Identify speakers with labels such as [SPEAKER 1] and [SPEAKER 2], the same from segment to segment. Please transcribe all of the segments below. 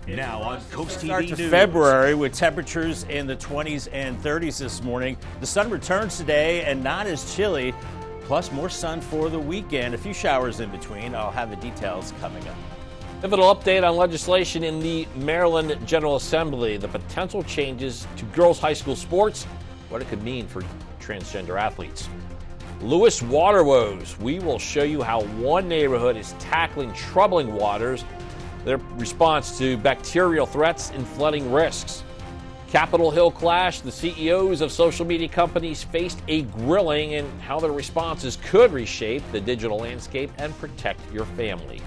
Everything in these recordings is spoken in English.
[SPEAKER 1] Now on Coast TV
[SPEAKER 2] Start to
[SPEAKER 1] News.
[SPEAKER 2] February with temperatures in the 20s and 30s this morning. The sun returns today and not as chilly, plus more sun for the weekend. A few showers in between. I'll have the details coming up.
[SPEAKER 3] Pivotal update on legislation in the Maryland General Assembly, the potential changes to girls' high school sports, what it could mean for transgender athletes. Lewis water woes. We will show you how one neighborhood is tackling troubling waters, their response to bacterial threats and flooding risks. Capitol Hill clash. The CEOs of social media companies faced a grilling, and how their responses could reshape the digital landscape and protect your family.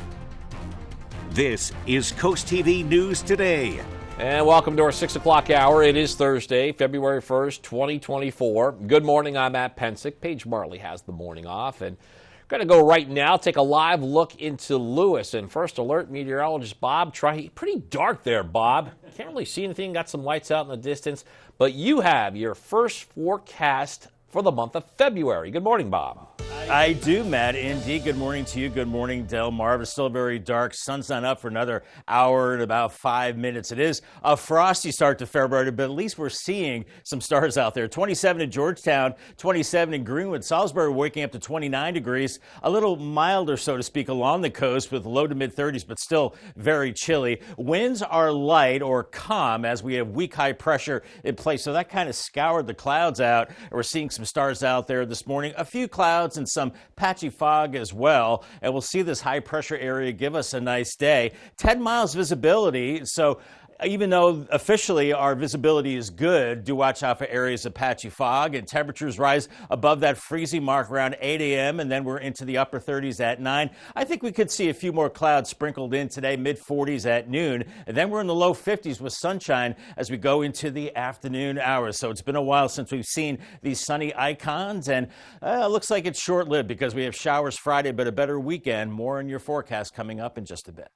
[SPEAKER 1] This is Coast TV News Today.
[SPEAKER 3] And welcome to our 6 o'clock hour. It is Thursday, February 1st, 2024. Good morning. I'm Matt Pensick. Paige Marley has the morning off. And we're going to go right now, take a live look into Lewis. And first alert, meteorologist Bob Try. Pretty dark there, Bob. Can't really see anything. Got some lights out in the distance. But you have your first forecast for the month of February. Good morning, Bob.
[SPEAKER 2] I do, Matt. Indeed. Good morning to you. Good morning, Del Mar. It's still very dark. Sun's not up for another hour and about 5 minutes. It is a frosty start to February, but at least we're seeing some stars out there. 27 in Georgetown, 27 in Greenwood. Salisbury waking up to 29 degrees. A little milder, so to speak, along the coast with low to mid 30s, but still very chilly. Winds are light or calm as we have weak high pressure in place. So that kind of scoured the clouds out. We're seeing some stars out there this morning. A few clouds and some patchy fog as well, and we'll see this high pressure area give us a nice day. 10 miles visibility, so even though officially our visibility is good, do watch out for areas of patchy fog, and temperatures rise above that freezing mark around 8 a.m., and then we're into the upper 30s at 9. I think we could see a few more clouds sprinkled in today, mid-40s at noon, and then we're in the low 50s with sunshine as we go into the afternoon hours. So it's been a while since we've seen these sunny icons, and it looks like it's short-lived because we have showers Friday, but a better weekend. More in your forecast coming up in just a bit.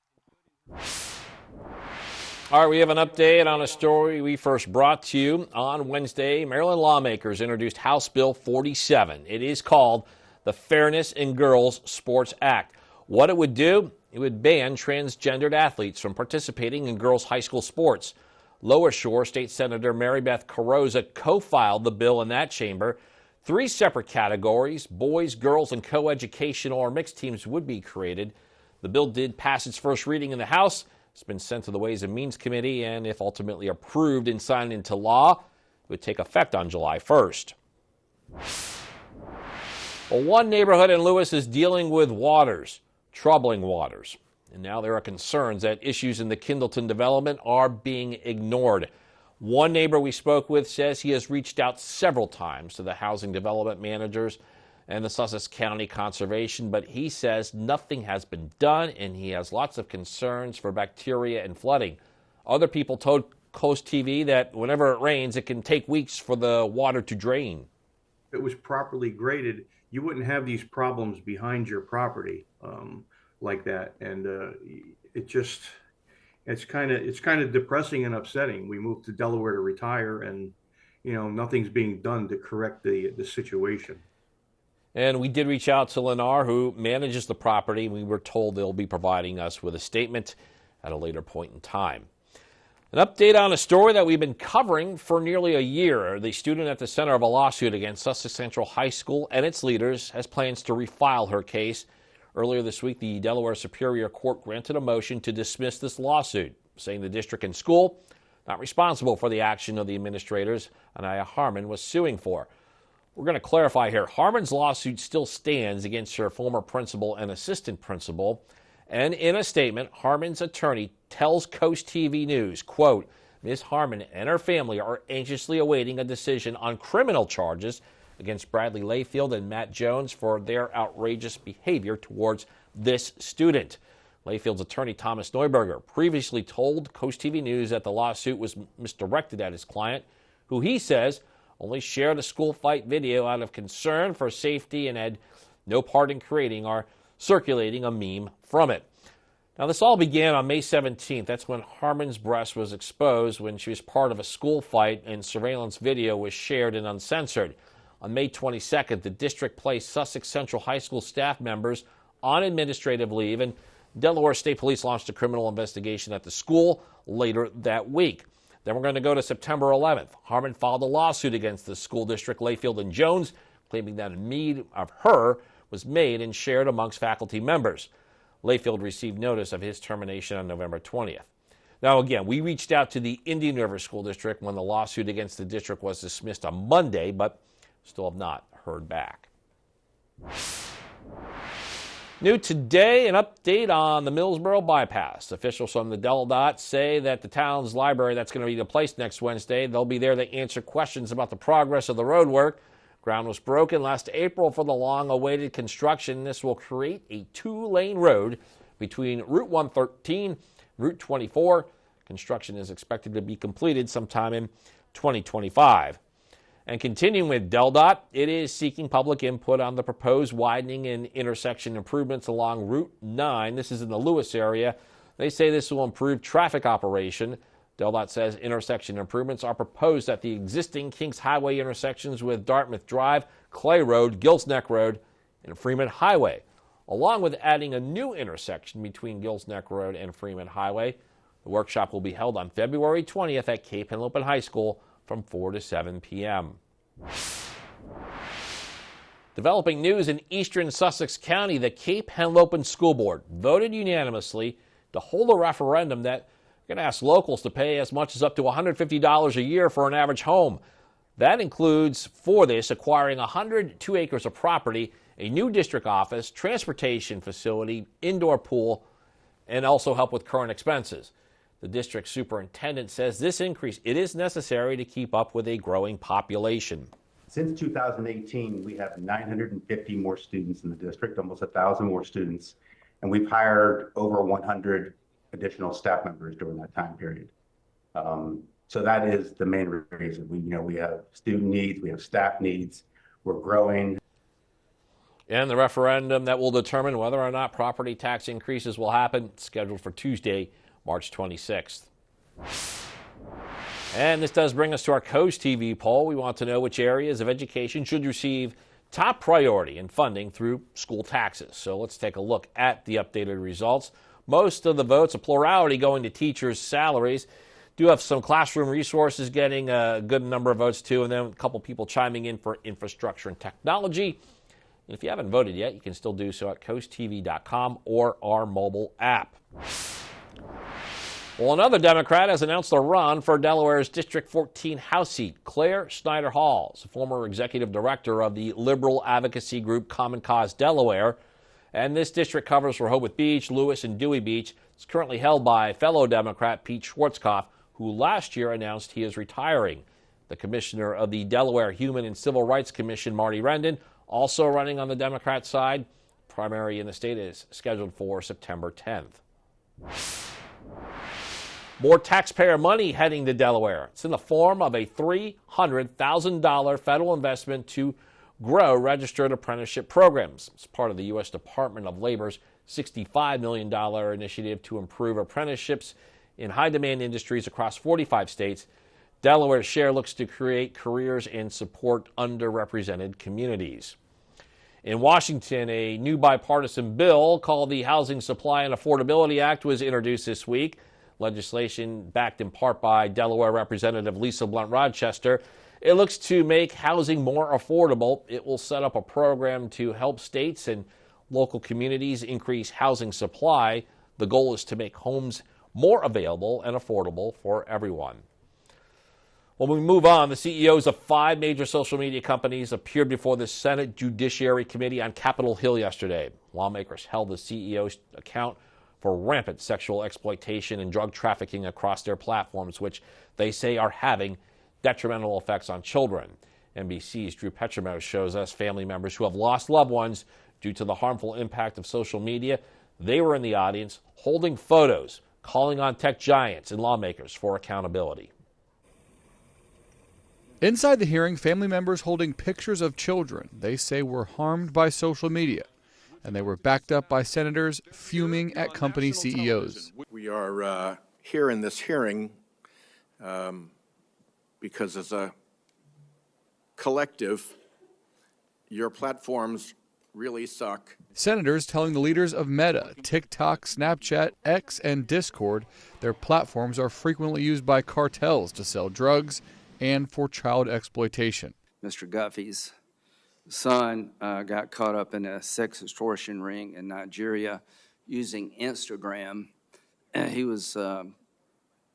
[SPEAKER 3] All right, we have an update on a story we first brought to you on Wednesday. Maryland lawmakers introduced House Bill 47. It is called the Fairness in Girls Sports Act. What it would do, it would ban transgendered athletes from participating in girls' high school sports. Lower Shore State Senator Mary Beth Carrozza co-filed the bill in that chamber. 3 separate categories, boys, girls, and co-educational or mixed teams would be created. The bill did pass its first reading in the House. It's been sent to the Ways and Means Committee, and if ultimately approved and signed into law, it would take effect on July 1st. Well, one neighborhood in Lewis is dealing with troubling waters. And now there are concerns that issues in the Kindleton development are being ignored. One neighbor we spoke with says he has reached out several times to the housing development managers and the Sussex County Conservation, but he says nothing has been done, and he has lots of concerns for bacteria and flooding. Other people told Coast TV that whenever it rains, it can take weeks for the water to drain.
[SPEAKER 4] If it was properly graded, you wouldn't have these problems behind your property like that, and it's kind of depressing and upsetting. We moved to Delaware to retire, and nothing's being done to correct the situation.
[SPEAKER 3] And we did reach out to Lennar, who manages the property. We were told they'll be providing us with a statement at a later point in time. An update on a story that we've been covering for nearly a year. The student at the center of a lawsuit against Sussex Central High School and its leaders has plans to refile her case. Earlier this week, the Delaware Superior Court granted a motion to dismiss this lawsuit, saying the district and school not responsible for the action of the administrators Anaya Harmon was suing for. We're going to clarify here. Harmon's lawsuit still stands against her former principal and assistant principal. And in a statement, Harmon's attorney tells Coast TV News, quote, Ms. Harmon and her family are anxiously awaiting a decision on criminal charges against Bradley Layfield and Matt Jones for their outrageous behavior towards this student. Layfield's attorney, Thomas Neuberger, previously told Coast TV News that the lawsuit was misdirected at his client, who he says only shared a school fight video out of concern for safety and had no part in creating or circulating a meme from it. Now, this all began on May 17th. That's when Harmon's breast was exposed when she was part of a school fight, and surveillance video was shared and uncensored. On May 22nd, the district placed Sussex Central High School staff members on administrative leave, and Delaware State Police launched a criminal investigation at the school later that week. Then we're going to go to September 11th. Harmon filed a lawsuit against the school district, Layfield and Jones, claiming that a mead of her was made and shared amongst faculty members. Layfield received notice of his termination on November 20th. Now, again, we reached out to the Indian River School District when the lawsuit against the district was dismissed on Monday, but still have not heard back. New today, an update on the Millsboro bypass. Officials from the DelDOT say that the town's library that's going to be replaced next Wednesday, they'll be there to answer questions about the progress of the road work. Ground was broken last April for the long-awaited construction. This will create a 2-lane road between Route 113 and Route 24. Construction is expected to be completed sometime in 2025. And continuing with DelDOT, it is seeking public input on the proposed widening and intersection improvements along Route 9. This is in the Lewis area. They say this will improve traffic operation. DelDOT says intersection improvements are proposed at the existing Kings Highway intersections with Dartmouth Drive, Clay Road, Gills Neck Road, and Freeman Highway, along with adding a new intersection between Gills Neck Road and Freeman Highway. The workshop will be held on February 20th at Cape Henlopen High School from 4 to 7 p.m. Developing news in eastern Sussex County, the Cape Henlopen School Board voted unanimously to hold a referendum that going to ask locals to pay as much as up to $150 a year for an average home. That includes, for this, acquiring 102 acres of property, a new district office, transportation facility, indoor pool, and also help with current expenses. The district superintendent says this increase, it is necessary to keep up with a growing population.
[SPEAKER 5] Since 2018, we have 950 more students in the district, almost 1,000 more students, and we've hired over 100 additional staff members during that time period. So that is the main reason. We have student needs, we have staff needs, we're growing.
[SPEAKER 3] And the referendum that will determine whether or not property tax increases will happen, scheduled for Tuesday, March 26th. And this does bring us to our CoastTV poll. We want to know which areas of education should receive top priority in funding through school taxes. So let's take a look at the updated results. Most of the votes, a plurality, going to teachers' salaries. Do have some classroom resources getting a good number of votes too, and then a couple people chiming in for infrastructure and technology. And if you haven't voted yet, you can still do so at coasttv.com or our mobile app. Well, another Democrat has announced a run for Delaware's District 14 House seat. Claire Snyder Hall is a former executive director of the liberal advocacy group Common Cause Delaware. And this district covers Rehoboth Beach, Lewis, and Dewey Beach. It's currently held by fellow Democrat Pete Schwarzkopf, who last year announced he is retiring. The commissioner of the Delaware Human and Civil Rights Commission, Marty Rendon, also running on the Democrat side. Primary in the state is scheduled for September 10th. More taxpayer money heading to Delaware. It's in the form of a $300,000 federal investment to grow registered apprenticeship programs. It's part of the U.S. Department of Labor's $65 million initiative to improve apprenticeships in high-demand industries across 45 states. Delaware's share looks to create careers and support underrepresented communities. In Washington, a new bipartisan bill called the Housing Supply and Affordability Act was introduced this week. Legislation backed in part by Delaware Representative Lisa Blunt Rochester. It looks to make housing more affordable. It will set up a program to help states and local communities increase housing supply. The goal is to make homes more available and affordable for everyone. When we move on, the CEOs of 5 major social media companies appeared before the Senate Judiciary Committee on Capitol Hill yesterday. Lawmakers held the CEOs account for rampant sexual exploitation and drug trafficking across their platforms, which they say are having detrimental effects on children. NBC's Drew Petramos shows us family members who have lost loved ones due to the harmful impact of social media. They were in the audience holding photos, calling on tech giants and lawmakers for accountability.
[SPEAKER 6] Inside the hearing, family members holding pictures of children they say were harmed by social media, and they were backed up by senators fuming at company CEOs.
[SPEAKER 7] We are here in this hearing because as a collective, your platforms really suck.
[SPEAKER 6] Senators telling the leaders of Meta, TikTok, Snapchat, X, and Discord their platforms are frequently used by cartels to sell drugs and for child exploitation.
[SPEAKER 8] Mr. Guffey's son got caught up in a sex extortion ring in Nigeria using Instagram. He was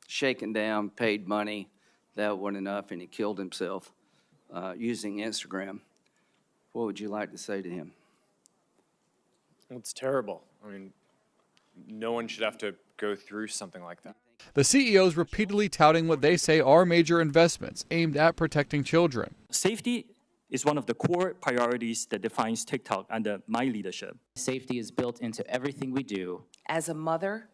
[SPEAKER 8] shaken down, paid money. That wasn't enough, and he killed himself using Instagram. What would you like to say to him?
[SPEAKER 9] It's terrible. I mean, no one should have to go through something like that.
[SPEAKER 6] The CEOs repeatedly touting what they say are major investments aimed at protecting children.
[SPEAKER 10] Safety is one of the core priorities that defines TikTok under my leadership.
[SPEAKER 11] Safety is built into everything we do.
[SPEAKER 12] As a mother,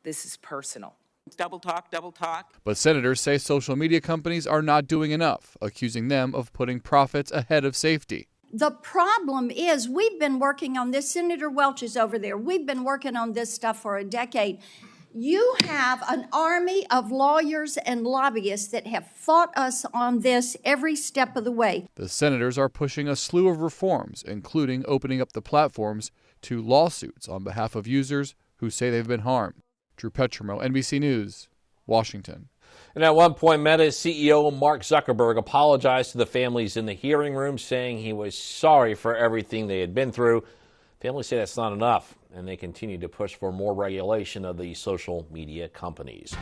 [SPEAKER 12] this is personal.
[SPEAKER 11] Double talk, double talk.
[SPEAKER 6] But senators say social media companies are not doing enough, accusing them of putting profits ahead of safety.
[SPEAKER 13] The problem is we've been working on this. Senator Welch is over there. We've been working on this stuff for a decade. You have an army of lawyers and lobbyists that have fought us on this every step of the way.
[SPEAKER 6] The senators are pushing a slew of reforms, including opening up the platforms to lawsuits on behalf of users who say they've been harmed. Drew Petrimo, NBC News, Washington.
[SPEAKER 3] And at one point, Meta's CEO Mark Zuckerberg apologized to the families in the hearing room, saying he was sorry for everything they had been through. Families say that's not enough, and they continue to push for more regulation of the social media companies.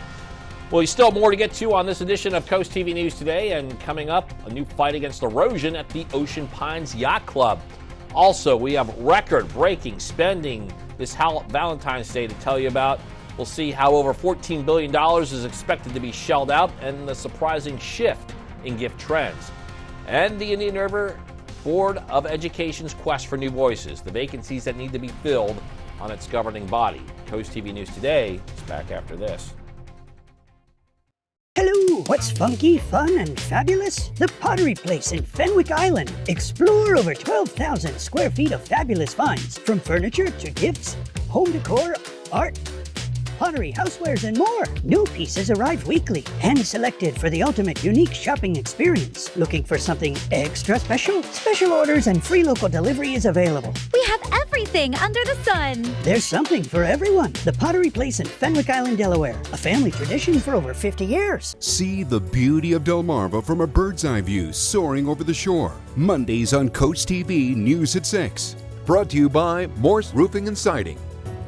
[SPEAKER 3] Well, there's still more to get to on this edition of Coast TV News Today, and coming up, a new fight against erosion at the Ocean Pines Yacht Club. Also, we have record-breaking spending this Valentine's Day to tell you about. We'll see how over $14 billion is expected to be shelled out and the surprising shift in gift trends. And the Indian River Board of Education's quest for new voices, the vacancies that need to be filled on its governing body. Coast TV News Today is back after this.
[SPEAKER 14] Hello, what's funky, fun, and fabulous? The Pottery Place in Fenwick Island. Explore over 12,000 square feet of fabulous finds, from furniture to gifts, home decor, art, pottery, housewares, and more. New pieces arrive weekly, hand-selected for the ultimate unique shopping experience. Looking for something extra special? Special orders and free local delivery is available.
[SPEAKER 15] We have everything under the sun.
[SPEAKER 14] There's something for everyone. The Pottery Place in Fenwick Island, Delaware. A family tradition for over 50 years.
[SPEAKER 16] See the beauty of Delmarva from a bird's eye view soaring over the shore. Mondays on Coast TV News at 6. Brought to you by Morse Roofing and Siding.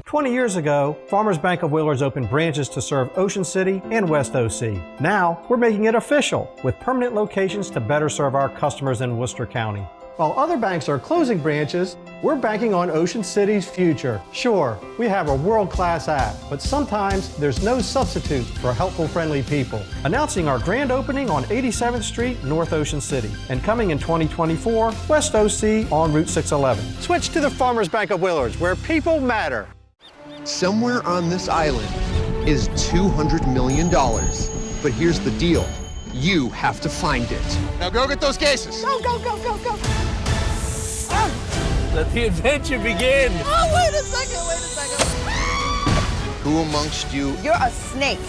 [SPEAKER 17] 20 years ago, Farmers Bank of Willers opened branches to serve Ocean City and West OC. Now, we're making it official with permanent locations to better serve our customers in Worcester County. While other banks are closing branches, we're banking on Ocean City's future. Sure, we have a world-class app, but sometimes there's no substitute for helpful, friendly people. Announcing our grand opening on 87th Street, North Ocean City, and coming in 2024, West OC on Route 611. Switch to the Farmers Bank of Willers, where people matter.
[SPEAKER 18] Somewhere on this island is $200 million. But here's the deal. You have to find it. Now go get those cases.
[SPEAKER 14] Go, go, go, go, go.
[SPEAKER 3] Let the adventure begin.
[SPEAKER 12] Oh, wait a second.
[SPEAKER 18] Who amongst you
[SPEAKER 12] You're a snake.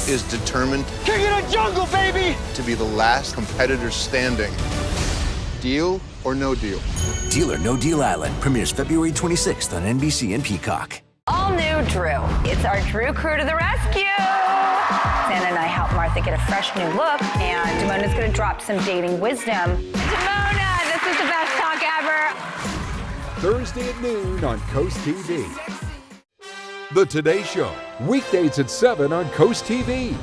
[SPEAKER 18] is determined
[SPEAKER 14] King of the jungle, baby!
[SPEAKER 18] to be the last competitor standing? Deal or no deal?
[SPEAKER 19] Deal or No Deal Island premieres February 26th on NBC and Peacock.
[SPEAKER 20] All new Drew. It's our Drew crew to the rescue. Santa and I help Martha get a fresh new look, and Damona's going to drop some dating wisdom. Damona, this is the best talk ever.
[SPEAKER 16] Thursday at noon on Coast TV. The Today Show, weekdays at 7 on Coast TV.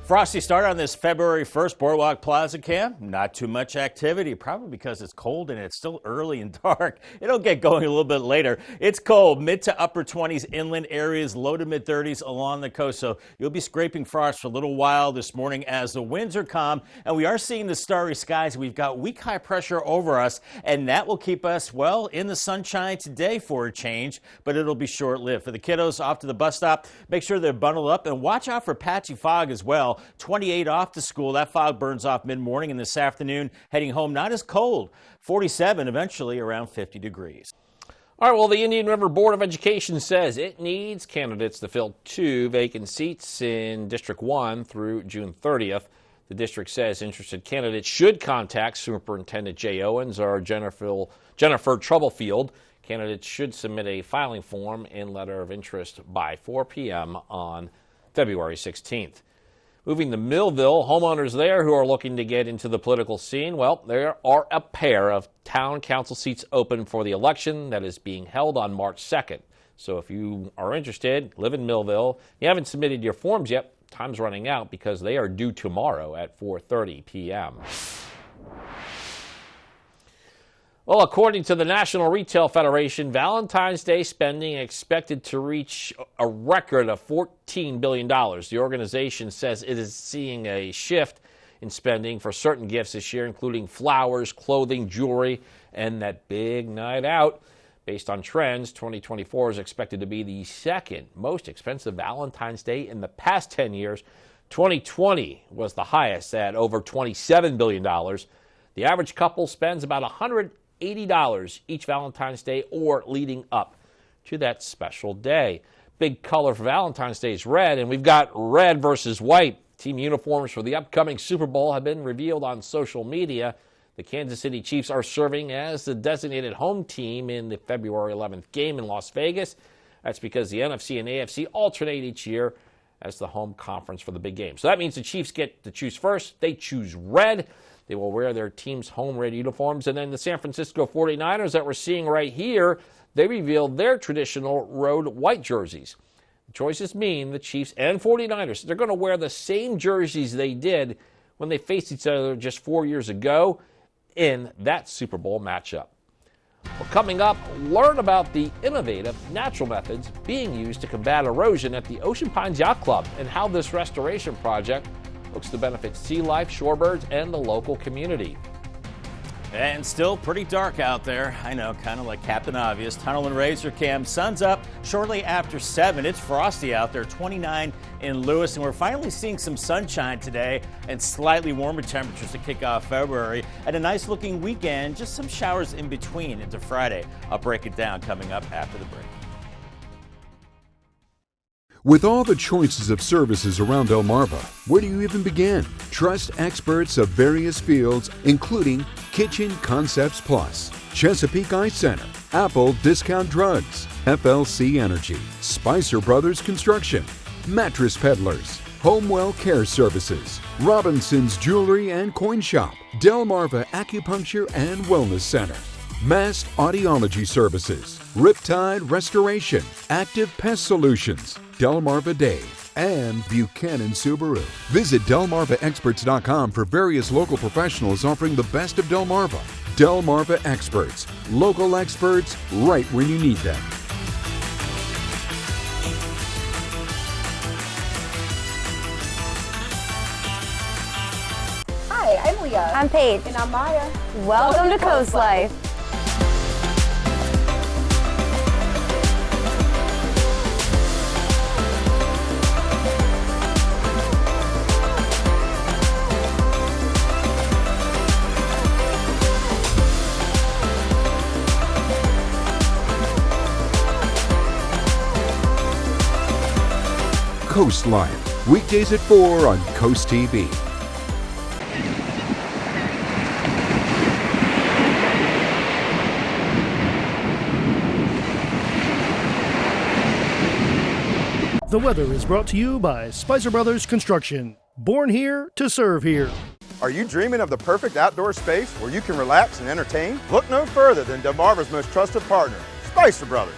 [SPEAKER 2] Frosty start on this February 1st Boardwalk Plaza camp. Not too much activity, probably because it's cold and it's still early and dark. It'll get going a little bit later. It's cold, mid to upper 20s inland areas, low to mid 30s along the coast. So you'll be scraping frost for a little while this morning as the winds are calm. And we are seeing the starry skies. We've got weak high pressure over us, and that will keep us, well, in the sunshine today for a change, but it'll be short-lived. For the kiddos off to the bus stop, make sure they're bundled up and watch out for patchy fog as well. 28 off to school. That fog burns off mid-morning, and this afternoon heading home not as cold. 47, eventually around 50 degrees.
[SPEAKER 3] All right, well, the Indian River Board of Education says it needs candidates to fill 2 vacant seats in District 1 through June 30th. The district says interested candidates should contact Superintendent Jay Owens or Jennifer Troublefield. Candidates should submit a filing form and letter of interest by 4 p.m. on February 16th. Moving to Millville, homeowners there who are looking to get into the political scene, well, there are a pair of town council seats open for the election that is being held on March 2nd. So if you are interested, live in Millville, you haven't submitted your forms yet, time's running out because they are due tomorrow at 4:30 p.m. Well, according to the National Retail Federation, Valentine's Day spending expected to reach a record of $14 billion. The organization says it is seeing a shift in spending for certain gifts this year, including flowers, clothing, jewelry, and that big night out. Based on trends, 2024 is expected to be the second most expensive Valentine's Day in the past 10 years. 2020 was the highest at over $27 billion. The average couple spends about $180 each Valentine's Day or leading up to that special day. Big color for Valentine's Day is red, and we've got red versus white. Team uniforms for the upcoming Super Bowl have been revealed on social media. The Kansas City Chiefs are serving as the designated home team in the February 11th game in Las Vegas. That's because the NFC and AFC alternate each year as the home conference for the big game. So that means the Chiefs get to choose first. They choose red. They will wear their team's home red uniforms. And then the San Francisco 49ers that we're seeing right here, they revealed their traditional road white jerseys. The choices mean the Chiefs and 49ers, they're going to wear the same jerseys they did when they faced each other just 4 years ago in that Super Bowl matchup. Well, coming up, learn about the innovative natural methods being used to combat erosion at the Ocean Pines Yacht Club and how this restoration project looks to benefit sea life, shorebirds, and the local community.
[SPEAKER 2] And still pretty dark out there. I know, kind of like Captain Obvious. Tunnel and Razor Cam. Sun's up shortly after 7. It's frosty out there, 29 in Lewis, and we're finally seeing some sunshine today and slightly warmer temperatures to kick off February. And a nice looking weekend, just some showers in between into Friday. I'll break it down coming up after the break.
[SPEAKER 16] With all the choices of services around Delmarva, where do you even begin? Trust experts of various fields, including Kitchen Concepts Plus, Chesapeake Eye Center, Apple Discount Drugs, FLC Energy, Spicer Brothers Construction, Mattress Peddlers, Homewell Care Services, Robinson's Jewelry and Coin Shop, Delmarva Acupuncture and Wellness Center, Mast Audiology Services, Riptide Restoration, Active Pest Solutions, Delmarva Dave, and Buchanan Subaru. Visit DelmarvaExperts.com for various local professionals offering the best of Delmarva. Delmarva Experts, local experts right when you need them.
[SPEAKER 20] Hi, I'm Leah. I'm Paige. And I'm Maya. Welcome to Coast Life.
[SPEAKER 16] Coast Life, weekdays at 4 on Coast TV.
[SPEAKER 21] The weather is brought to you by Spicer Brothers Construction. Born here to serve here.
[SPEAKER 22] Are you dreaming of the perfect outdoor space where you can relax and entertain? Look no further than Delmarva's most trusted partner, Spicer Brothers.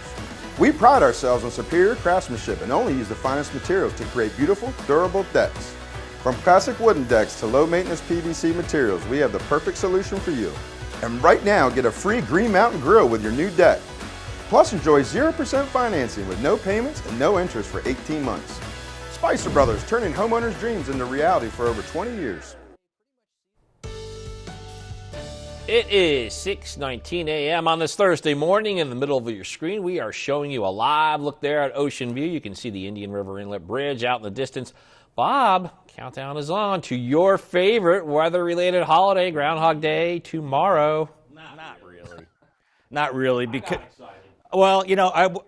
[SPEAKER 22] We pride ourselves on superior craftsmanship and only use the finest materials to create beautiful, durable decks. From classic wooden decks to low-maintenance PVC materials, we have the perfect solution for you. And right now, get a free Green Mountain Grill with your new deck. Plus, enjoy 0% financing with no payments and no interest for 18 months. Spicer Brothers, turning homeowners' dreams into reality for over 20 years.
[SPEAKER 3] It is 6:19 a.m. on this Thursday morning. In the middle of your screen, we are showing you a live look there at Ocean View. You can see the Indian River Inlet Bridge out in the distance. Bob, countdown is on to your favorite weather-related holiday, Groundhog Day, tomorrow.
[SPEAKER 2] Not really. Not really, because Well,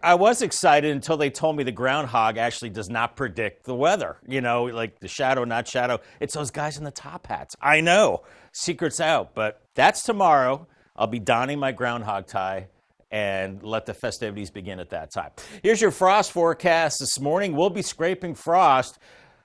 [SPEAKER 2] I was excited until they told me the groundhog actually does not predict the weather. Like the shadow, not shadow. It's those guys in the top hats. I know. Secret's out, but that's tomorrow. I'll be donning my groundhog tie and let the festivities begin at that time. Here's your frost forecast this morning. We'll be scraping frost.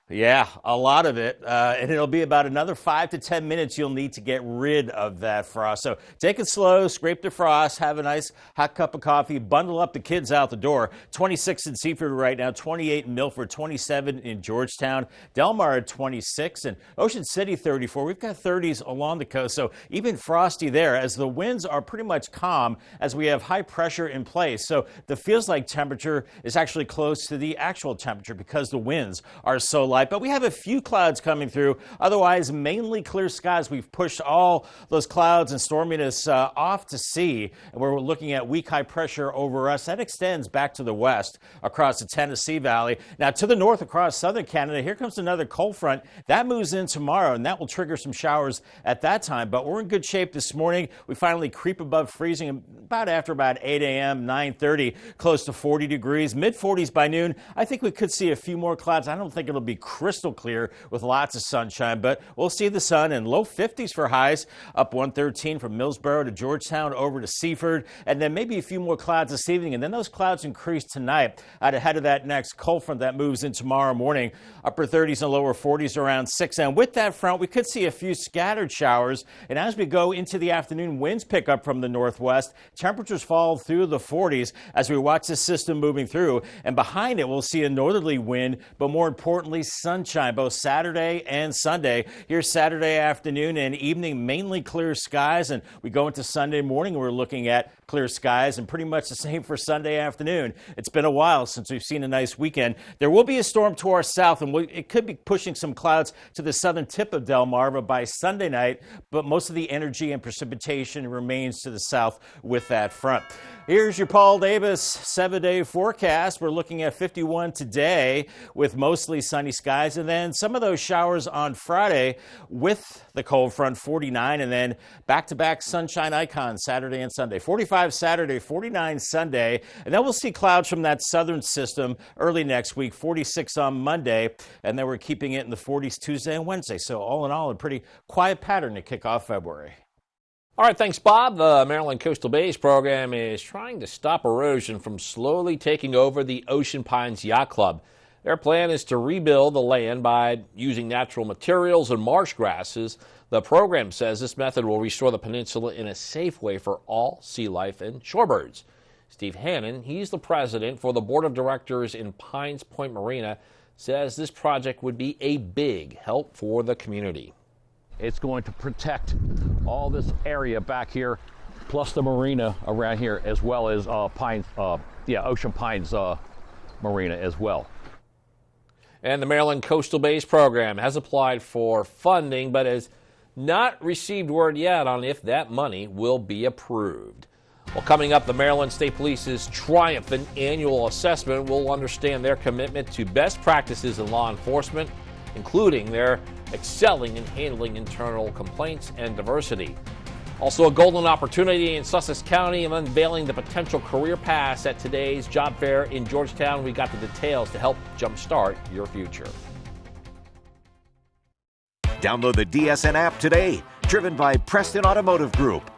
[SPEAKER 2] Yeah, a lot of it, and it'll be about another 5 to 10 minutes you'll need to get rid of that frost. So take it slow, scrape the frost, have a nice hot cup of coffee, bundle up the kids out the door. 26 in Seaford right now, 28 in Milford, 27 in Georgetown, Del Mar at 26, and Ocean City 34. We've got 30s along the coast, so even frosty there as the winds are pretty much calm as we have high pressure in place. So the feels like temperature is actually close to the actual temperature because the winds are so light. But we have a few clouds coming through. Otherwise, mainly clear skies. We've pushed all those clouds and storminess off to sea, and we're looking at weak high pressure over us. That extends back to the west across the Tennessee Valley. Now to the north across southern Canada, here comes another cold front. That moves in tomorrow, and that will trigger some showers at that time. But we're in good shape this morning. We finally creep above freezing after 8 a.m., 9:30, close to 40 degrees, mid-40s by noon. I think we could see a few more clouds. I don't think it'll be crystal clear with lots of sunshine, but we'll see the sun and low 50s for highs, up 113 from Millsboro to Georgetown over to Seaford, and then maybe a few more clouds this evening, and then those clouds increase tonight out ahead of that next cold front that moves in tomorrow morning. Upper 30s and lower 40s around 6, and with that front, we could see a few scattered showers, and as we go into the afternoon, winds pick up from the northwest. Temperatures fall through the 40s as we watch the system moving through, and behind it, we'll see a northerly wind, but more importantly, sunshine both Saturday and Sunday. Here's Saturday afternoon and evening, mainly clear skies, and we go into Sunday morning, we're looking at clear skies and pretty much the same for Sunday afternoon. It's been a while since we've seen a nice weekend. There will be a storm to our south, and it could be pushing some clouds to the southern tip of Delmarva by Sunday night, but most of the energy and precipitation remains to the south with that front. Here's your Paul Davis 7-day forecast. We're looking at 51 today with mostly sunny skies, and then some of those showers on Friday with the cold front, 49, and then back-to-back sunshine icons Saturday and Sunday. 45 Saturday, 49 Sunday, and then we'll see clouds from that southern system early next week, 46 on Monday, and then we're keeping it in the 40s Tuesday and Wednesday. So all in all, a pretty quiet pattern to kick off February.
[SPEAKER 3] All right, thanks, Bob. The Maryland Coastal Bays program is trying to stop erosion from slowly taking over the Ocean Pines Yacht Club. Their plan is to rebuild the land by using natural materials and marsh grasses. The program says this method will restore the peninsula in a safe way for all sea life and shorebirds. Steve Hannon, he's the president for the board of directors in Pines Point Marina, says this project would be a big help for the community.
[SPEAKER 1] It's going to protect all this area back here, plus the marina around here, as well as Ocean Pines Marina as well.
[SPEAKER 3] And the Maryland Coastal Bays program has applied for funding, but has not received word yet on if that money will be approved. Well, coming up, the Maryland State Police's triumphant annual assessment will understand their commitment to best practices in law enforcement, including their excelling in handling internal complaints and diversity. Also, a golden opportunity in Sussex County and unveiling the potential career paths at today's job fair in Georgetown. We got the details to help jumpstart your future.
[SPEAKER 4] Download the DSN app today, driven by Preston Automotive Group.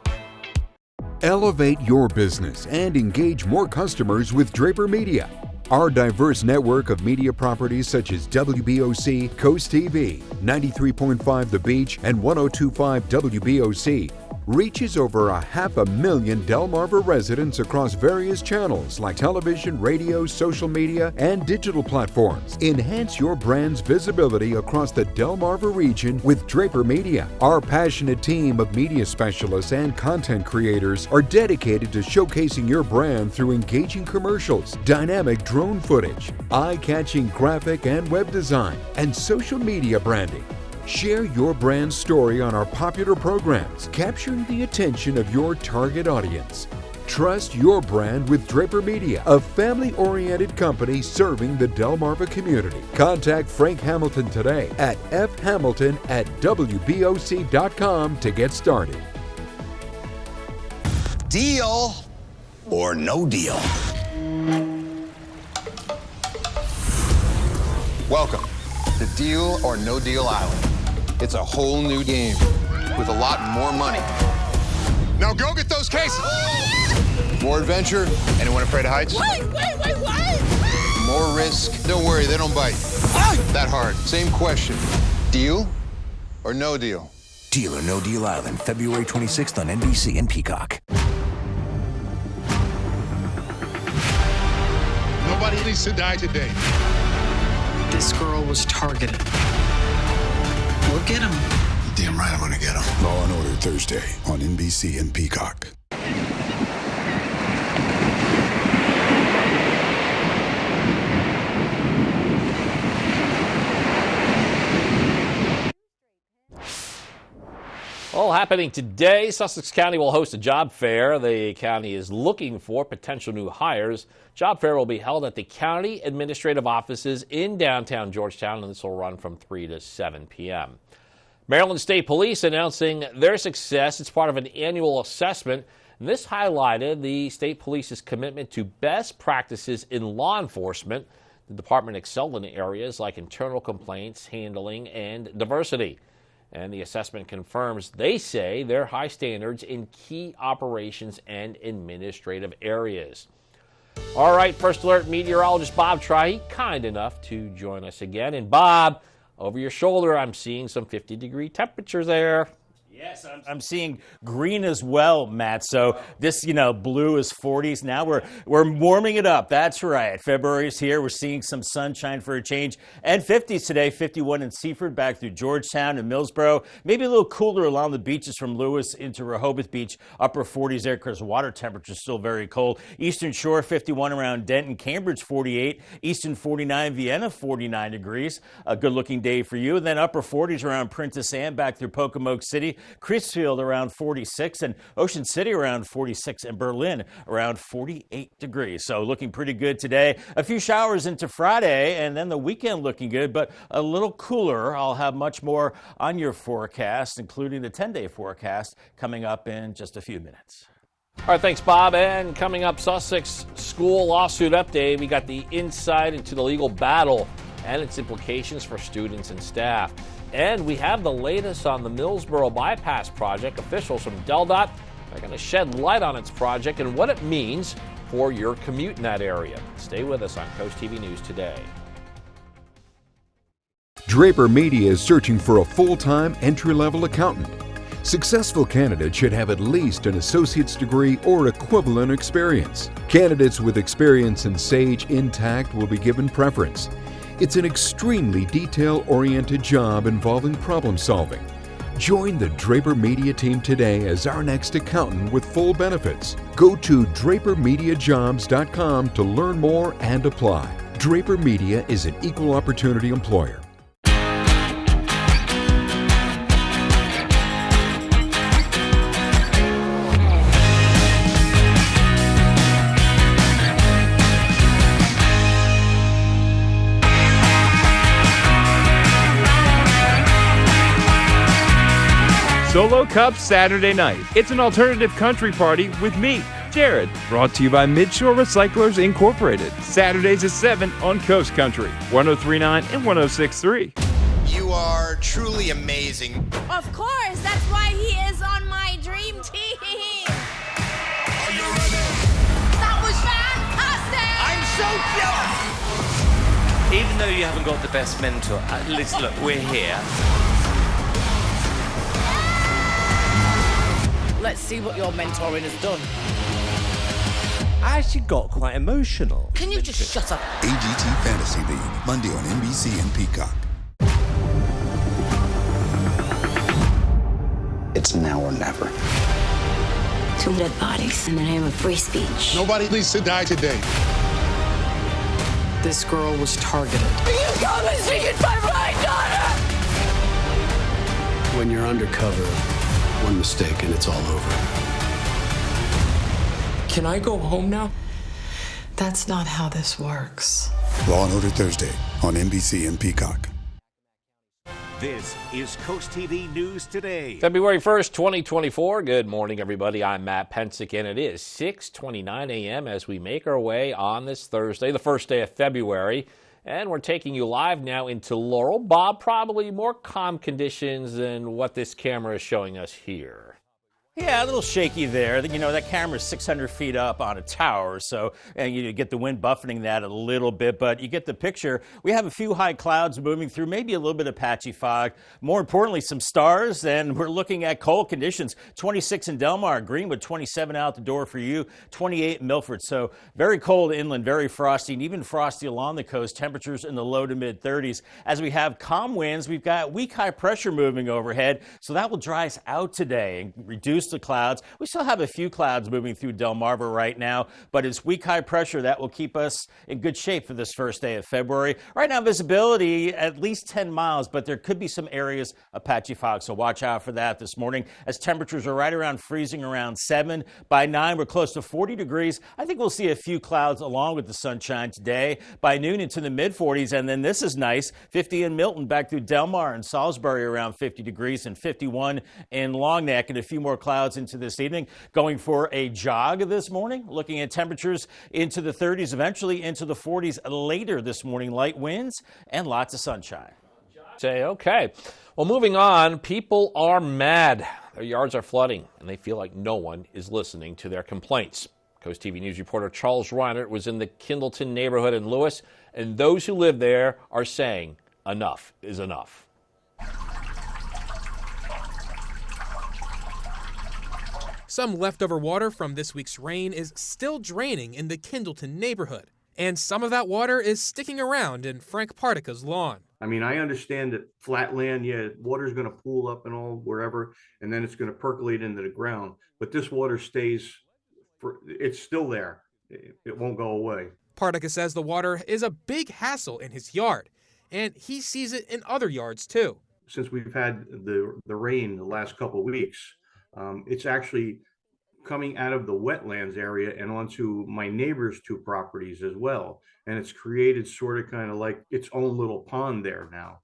[SPEAKER 16] Elevate your business and engage more customers with Draper Media. Our diverse network of media properties such as WBOC, CoastTV, 93.5 The Beach, and 102.5 WBOC reaches over 500,000 Delmarva residents across various channels like television, radio, social media, and digital platforms. Enhance your brand's visibility across the Delmarva region with Draper Media. Our passionate team of media specialists and content creators are dedicated to showcasing your brand through engaging commercials, dynamic drone footage, eye-catching graphic and web design, and social media branding. Share your brand story on our popular programs, capturing the attention of your target audience. Trust your brand with Draper Media, a family-oriented company serving the Delmarva community. Contact Frank Hamilton today at fhamilton@wboc.com to get started.
[SPEAKER 18] Deal
[SPEAKER 19] or no deal.
[SPEAKER 18] Welcome to Deal or No Deal Island. It's a whole new game with a lot more money. Now go get those cases. More adventure. Anyone afraid of heights?
[SPEAKER 12] Wait!
[SPEAKER 18] More risk. Don't worry, they don't bite. That hard. Same question. Deal or no deal?
[SPEAKER 19] Deal or No Deal Island, February 26th on NBC and Peacock.
[SPEAKER 18] Nobody needs to die today.
[SPEAKER 5] This girl was targeted. We'll get him.
[SPEAKER 18] Damn right I'm gonna get him.
[SPEAKER 7] Law and Order Thursday on NBC and Peacock.
[SPEAKER 3] All happening today, Sussex County will host a job fair. The county is looking for potential new hires. Job fair will be held at the county administrative offices in downtown Georgetown, and this will run from 3 to 7 p.m. Maryland State Police announcing their success. It's part of an annual assessment. And this highlighted the state police's commitment to best practices in law enforcement. The department excelled in areas like internal complaints, handling, and diversity. And the assessment confirms, they say, their high standards in key operations and administrative areas. All right, First Alert meteorologist Bob Trahy, kind enough to join us again. And Bob, over your shoulder, I'm seeing some 50-degree temperatures there.
[SPEAKER 2] Yes, I'm seeing green as well, Matt. So this, blue is 40s. Now we're warming it up. That's right. February's here. We're seeing some sunshine for a change. And 50s today, 51 in Seaford, back through Georgetown and Millsboro. Maybe a little cooler along the beaches from Lewis into Rehoboth Beach. Upper 40s there because water temperature is still very cold. Eastern Shore, 51 around Denton. Cambridge, 48. Eastern 49, Vienna, 49 degrees. A good-looking day for you. And then upper 40s around Princess Anne, back through Pocomoke City. Crisfield around 46 and Ocean City around 46 and Berlin around 48 degrees. So looking pretty good today. A few showers into Friday and then the weekend looking good, but a little cooler. I'll have much more on your forecast, including the 10-day forecast coming up in just a few minutes.
[SPEAKER 3] All right, thanks, Bob. And coming up, Sussex school lawsuit update. We got the insight into the legal battle and its implications for students and staff. And we have the latest on the Millsboro Bypass project. Officials from DelDOT are going to shed light on its project and what it means for your commute in that area. Stay with us on CoastTV News today.
[SPEAKER 16] Draper Media is searching for a full-time entry-level accountant. Successful candidates should have at least an associate's degree or equivalent experience. Candidates with experience in Sage Intacct will be given preference. It's an extremely detail-oriented job involving problem-solving. Join the Draper Media team today as our next accountant with full benefits. Go to drapermediajobs.com to learn more and apply. Draper Media is an equal opportunity employer.
[SPEAKER 23] Solo Cup Saturday night. It's an alternative country party with me, Jared. Brought to you by Midshore Recyclers Incorporated. Saturdays at 7 on Coast Country, 103.9 and 106.3.
[SPEAKER 18] You are truly amazing.
[SPEAKER 12] Of course, that's why he is on my dream team.
[SPEAKER 18] Are you ready?
[SPEAKER 12] That was fantastic.
[SPEAKER 24] I'm so jealous. Even though you haven't got the best mentor, at least look, we're here.
[SPEAKER 12] Let's see what your mentoring has done.
[SPEAKER 24] I actually got quite emotional.
[SPEAKER 12] Can you just shut up?
[SPEAKER 7] AGT Fantasy League, Monday on NBC and Peacock.
[SPEAKER 25] It's now or never.
[SPEAKER 26] 2 dead bodies in the name of free speech.
[SPEAKER 18] Nobody needs to die today.
[SPEAKER 5] This girl was targeted.
[SPEAKER 12] You come and see it by my daughter!
[SPEAKER 25] When you're undercover, one mistake and it's all over.
[SPEAKER 5] Can I go home now? That's not how this works.
[SPEAKER 7] Law and Order Thursday on NBC and Peacock.
[SPEAKER 4] This is Coast TV News Today.
[SPEAKER 3] February 1st, 2024. Good morning, everybody. I'm Matt Pensick, and it is 6:29 a.m. as we make our way on this Thursday, the first day of February. And we're taking you live now into Laurel. Bob, probably more calm conditions than what this camera is showing us here.
[SPEAKER 2] Yeah, a little shaky there. You know, that camera's 600 feet up on a tower, so and you get the wind buffeting that a little bit, but you get the picture. We have a few high clouds moving through, maybe a little bit of patchy fog. More importantly, some stars, and we're looking at cold conditions. 26 in Delmar, Greenwood, 27 out the door for you, 28 in Milford. So very cold inland, very frosty, and even frosty along the coast. Temperatures in the low to mid 30s. As we have calm winds, we've got weak high pressure moving overhead, so that will dry us out today and reduce the clouds. We still have a few clouds moving through Delmarva right now, but it's weak high pressure that will keep us in good shape for this first day of February. Right now, visibility at least 10 miles, but there could be some areas of patchy fog, so watch out for that this morning as temperatures are right around freezing, around 7. By 9, we're close to 40 degrees. I think we'll see a few clouds along with the sunshine today. By noon, into the mid-40s, and then this is nice, 50 in Milton, back through Delmar and Salisbury around 50 degrees, and 51 in Long Neck, and a few more clouds into this evening. Going for a jog this morning, looking at temperatures into the 30s, eventually into the 40s later this morning. Light winds and lots of sunshine.
[SPEAKER 3] Say, okay. Well, moving on, people are mad. Their yards are flooding, and they feel like no one is listening to their complaints. Coast TV News reporter Charles Reinert was in the Kindleton neighborhood in Lewis, and those who live there are saying enough is enough.
[SPEAKER 6] Some leftover water from this week's rain is still draining in the Kindleton neighborhood, and some of that water is sticking around in Frank Partica's lawn.
[SPEAKER 8] I mean, I understand that flat land, yeah, water's going to pool up and all wherever, and then it's going to percolate into the ground. But this water stays, it's still there. It won't go away.
[SPEAKER 6] Partica says the water is a big hassle in his yard, and he sees it in other yards too.
[SPEAKER 8] Since we've had the rain the last couple of weeks, it's actually coming out of the wetlands area and onto my neighbor's 2 properties as well. And it's created sort of kind of like its own little pond there now.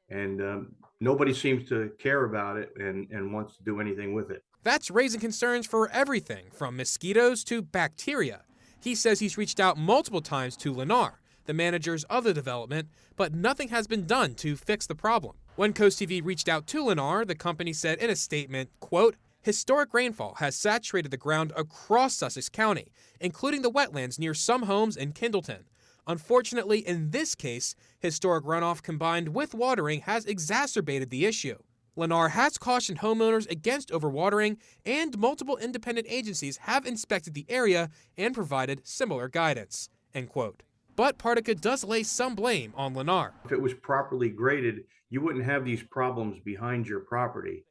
[SPEAKER 8] And nobody seems to care about it and wants to do anything with it.
[SPEAKER 6] That's raising concerns for everything from mosquitoes to bacteria. He says he's reached out multiple times to Lennar, the managers of the development, but nothing has been done to fix the problem. When Coast TV reached out to Lennar, the company said in a statement, quote, "Historic rainfall has saturated the ground across Sussex County, including the wetlands near some homes in Kindleton. Unfortunately, in this case, historic runoff combined with watering has exacerbated the issue." Lennar has cautioned homeowners against overwatering, and multiple independent agencies have inspected the area and provided similar guidance, end quote. But Partica does lay some blame on Lennar.
[SPEAKER 8] If it was properly graded, you wouldn't have these problems behind your property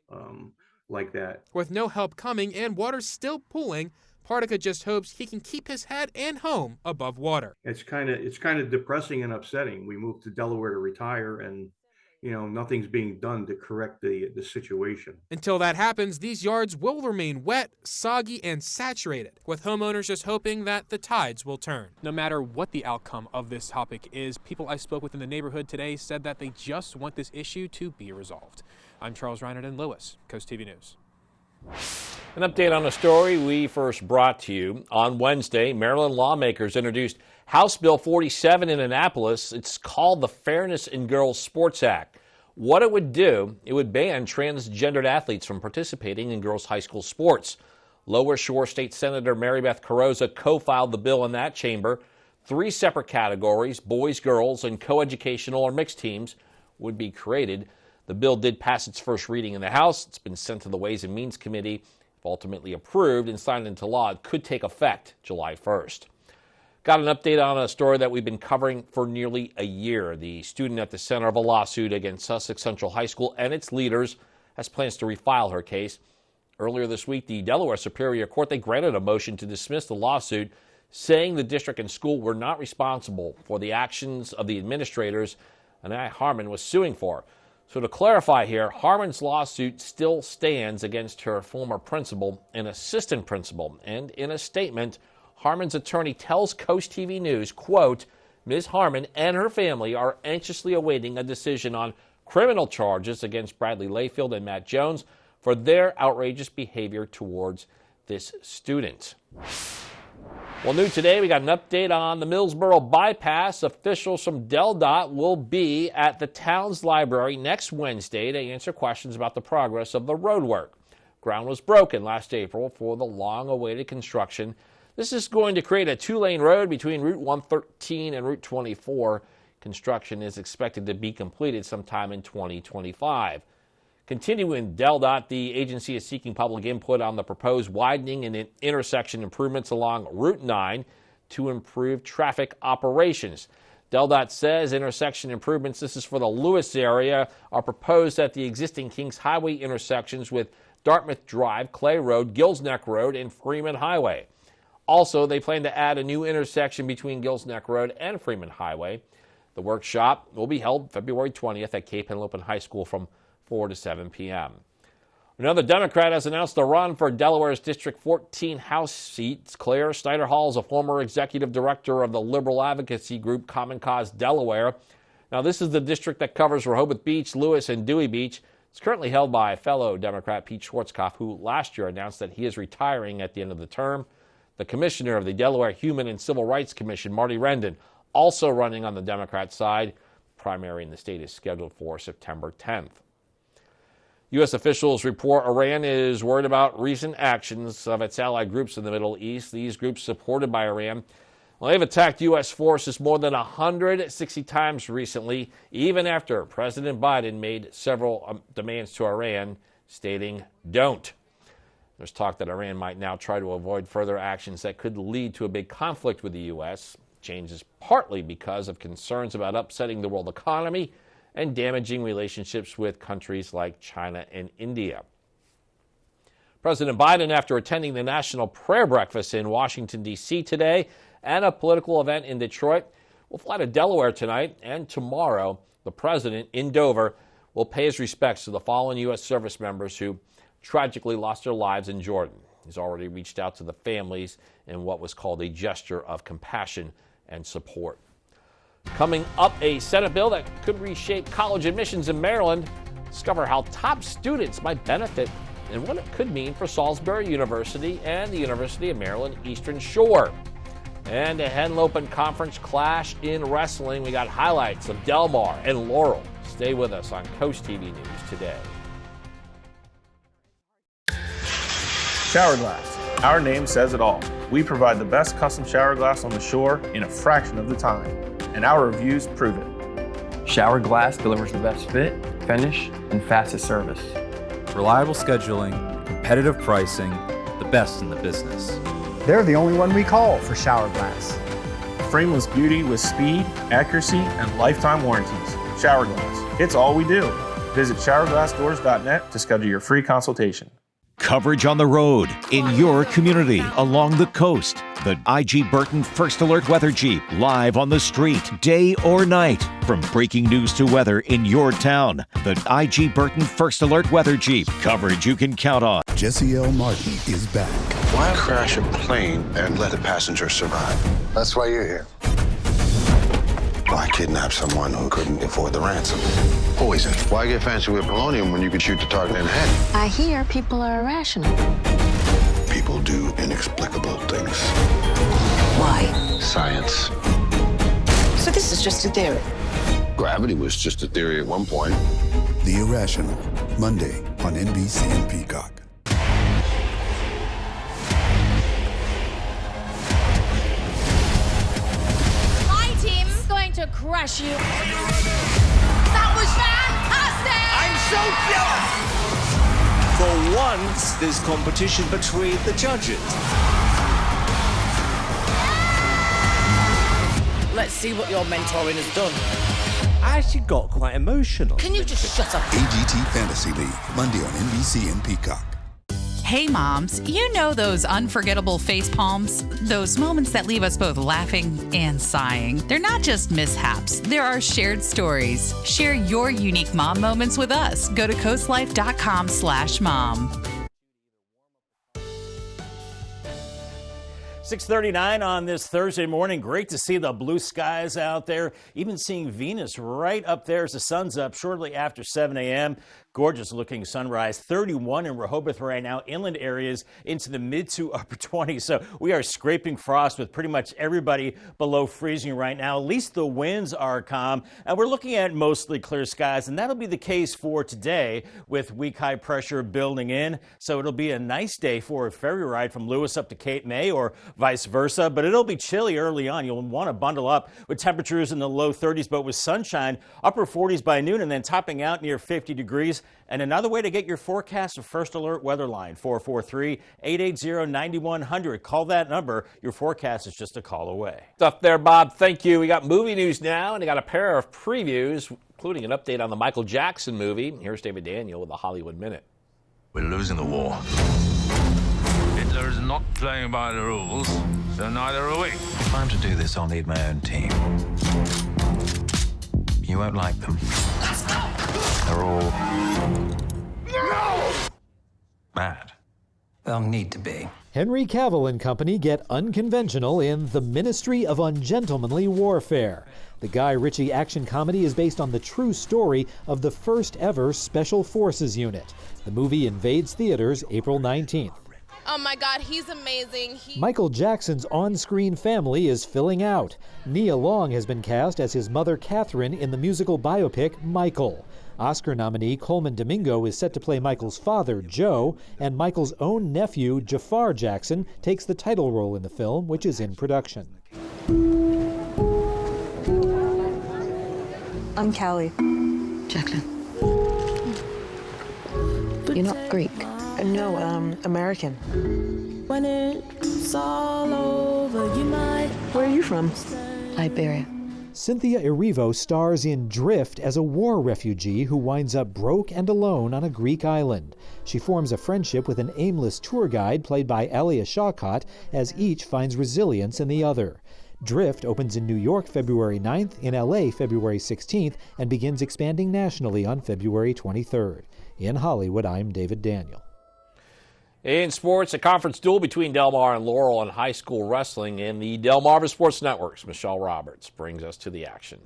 [SPEAKER 8] like that.
[SPEAKER 6] With no help coming and water still pooling, Partica just hopes he can keep his head and home above water.
[SPEAKER 8] It's kind of depressing and upsetting. We moved to Delaware to retire, and nothing's being done to correct the situation.
[SPEAKER 6] Until that happens, these yards will remain wet, soggy, and saturated, with homeowners just hoping that the tides will turn. No matter what the outcome of this topic is, people I spoke with in the neighborhood today said that they just want this issue to be resolved. I'm Charles Reinert in Lewis, Coast TV News.
[SPEAKER 3] An update on a story we first brought to you. On Wednesday, Maryland lawmakers introduced House Bill 47 in Annapolis. It's called the Fairness in Girls Sports Act. What it would do, it would ban transgendered athletes from participating in girls' high school sports. Lower Shore State Senator Mary Beth Carrozza co-filed the bill in that chamber. 3 separate categories, boys, girls, and coeducational or mixed teams, would be created. The bill did pass its first reading in the House. It's been sent to the Ways and Means Committee. If ultimately approved and signed into law, it could take effect July 1st. Got an update on a story that we've been covering for nearly a year. The student at the center of a lawsuit against Sussex Central High School and its leaders has plans to refile her case. Earlier this week, the Delaware Superior Court, they granted a motion to dismiss the lawsuit, saying the district and school were not responsible for the actions of the administrators Anaya Harmon was suing for. So to clarify here, Harmon's lawsuit still stands against her former principal and assistant principal. And in a statement, Harmon's attorney tells Coast TV News, quote, Ms. Harmon and her family are anxiously awaiting a decision on criminal charges against Bradley Layfield and Matt Jones for their outrageous behavior towards this student. Well, new today, we got an update on the Millsboro bypass. Officials from DelDOT will be at the town's library next Wednesday to answer questions about the progress of the road work. Ground was broken last April for the long-awaited construction. This is going to create a two-lane road between Route 113 and Route 24. Construction is expected to be completed sometime in 2025. Continuing DelDOT, the agency is seeking public input on the proposed widening and intersection improvements along Route 9 to improve traffic operations. DelDOT says intersection improvements, this is for the Lewis area, are proposed at the existing Kings Highway intersections with Dartmouth Drive, Clay Road, Gills Neck Road, and Freeman Highway. Also, they plan to add a new intersection between Gills Neck Road and Freeman Highway. The workshop will be held February 20th at Cape Henlopen High School from 4 to 7 p.m. Another Democrat has announced a run for Delaware's District 14 House seats. Claire Snyder Hall is a former executive director of the liberal advocacy group Common Cause Delaware. Now, this is the district that covers Rehoboth Beach, Lewis, and Dewey Beach. It's currently held by fellow Democrat Pete Schwarzkopf, who last year announced that he is retiring at the end of the term. The commissioner of the Delaware Human and Civil Rights Commission, Marty Rendon, also running on the Democrat side. Primary in the state is scheduled for September 10th. U.S. officials report Iran is worried about recent actions of its allied groups in the Middle East. These groups supported by Iran, well, they've attacked U.S. forces more than 160 times recently, even after President Biden made several demands to Iran, stating, "Don't." There's talk that Iran might now try to avoid further actions that could lead to a big conflict with the U.S. Change is partly because of concerns about upsetting the world economy and damaging relationships with countries like China and India. President Biden, after attending the National Prayer Breakfast in Washington, D.C. today and a political event in Detroit, will fly to Delaware tonight, and tomorrow the president in Dover will pay his respects to the fallen U.S. service members who tragically lost their lives in Jordan. He's already reached out to the families in what was called a gesture of compassion and support. Coming up, a Senate bill that could reshape college admissions in Maryland. Discover how top students might benefit and what it could mean for Salisbury University and the University of Maryland Eastern Shore. And a Henlopen Conference clash in wrestling. We got highlights of Del Mar and Laurel. Stay with us on CoastTV News today.
[SPEAKER 9] Shower Glass. Our name says it all. We provide the best custom shower glass on the shore in a fraction of the time, and our reviews prove it.
[SPEAKER 10] Shower Glass delivers the best fit, finish, and fastest service.
[SPEAKER 11] Reliable scheduling, competitive pricing, the best in the business.
[SPEAKER 13] They're the only one we call for shower glass.
[SPEAKER 9] Frameless beauty with speed, accuracy, and lifetime warranties. Shower Glass. It's all we do. Visit showerglassdoors.net to schedule your free consultation.
[SPEAKER 4] Coverage on the road, in your community, along the coast. The IG Burton First Alert Weather Jeep, live on the street, day or night. From breaking news to weather in your town. The IG Burton First Alert Weather Jeep, coverage you can count on.
[SPEAKER 7] Jesse L. Martin is back.
[SPEAKER 25] Why crash a plane and let the passenger survive? That's why you're here. Why kidnap someone who couldn't afford the ransom? Poison. Why get fancy with polonium when you could shoot the target in the head?
[SPEAKER 26] I hear people are irrational.
[SPEAKER 25] People do inexplicable things.
[SPEAKER 26] Why?
[SPEAKER 25] Science.
[SPEAKER 26] So this is just a theory.
[SPEAKER 25] Gravity was just a theory at one point.
[SPEAKER 7] The Irrational, Monday on NBC and Peacock.
[SPEAKER 12] My team's going to crush you. That was fantastic!
[SPEAKER 15] I'm so jealous! For once, there's competition between the judges.
[SPEAKER 17] Let's see what your mentoring has done.
[SPEAKER 15] I actually got quite emotional.
[SPEAKER 17] Can you just shut up?
[SPEAKER 7] AGT Fantasy League, Monday on NBC and Peacock.
[SPEAKER 27] Hey moms, you know those unforgettable face palms? Those moments that leave us both laughing and sighing. They're not just mishaps, there are shared stories. Share your unique mom moments with us. Go to coastlife.com/mom.
[SPEAKER 2] 6:39 on this Thursday morning. Great to see the blue skies out there. Even seeing Venus right up there as the sun's up shortly after 7 a.m. Gorgeous looking sunrise. 31 in Rehoboth right now. Inland areas into the mid to upper 20s. So we are scraping frost with pretty much everybody below freezing right now. At least the winds are calm. And we're looking at mostly clear skies. And that'll be the case for today with weak high pressure building in. So it'll be a nice day for a ferry ride from Lewis up to Cape May or vice versa. But it'll be chilly early on. You'll want to bundle up with temperatures in the low 30s, but with sunshine, upper 40s by noon and then topping out near 50 degrees. And another way to get your forecast of First Alert weather line, 443-880-9100. Call that number. Your forecast is just a call away.
[SPEAKER 3] Stuff there, Bob. Thank you. We got movie news now, and I got a pair of previews, including an update on the Michael Jackson movie. Here's David Daniel with the Hollywood Minute.
[SPEAKER 1] We're losing the war. Hitler is not playing by the rules, so neither are we.
[SPEAKER 11] If I'm to do this, I'll need my own team. You won't like them. They're all mad. They'll need to be.
[SPEAKER 14] Henry Cavill and company get unconventional in The Ministry of Ungentlemanly Warfare. The Guy Ritchie action comedy is based on the true story of the first ever Special Forces unit. The movie invades theaters April 19th.
[SPEAKER 16] Oh my God, he's amazing.
[SPEAKER 14] Michael Jackson's on-screen family is filling out. Nia Long has been cast as his mother Catherine in the musical biopic Michael. Oscar nominee Coleman Domingo is set to play Michael's father, Joe, and Michael's own nephew, Jafar Jackson, takes the title role in the film, which is in production.
[SPEAKER 19] I'm Callie.
[SPEAKER 26] Jacqueline. You're not Greek.
[SPEAKER 19] No, American.
[SPEAKER 20] When it's all over, you might.
[SPEAKER 19] Where are you from?
[SPEAKER 26] Liberia.
[SPEAKER 14] Cynthia Erivo stars in Drift as a war refugee who winds up broke and alone on a Greek island. She forms a friendship with an aimless tour guide played by Alia Shawkat as each finds resilience in the other. Drift opens in New York February 9th, in LA February 16th, and begins expanding nationally on February 23rd. In Hollywood, I'm David Daniel.
[SPEAKER 3] In sports, a conference duel between Del Mar and Laurel on high school wrestling in the Delmarva Sports Networks. Michelle Roberts brings us to the action.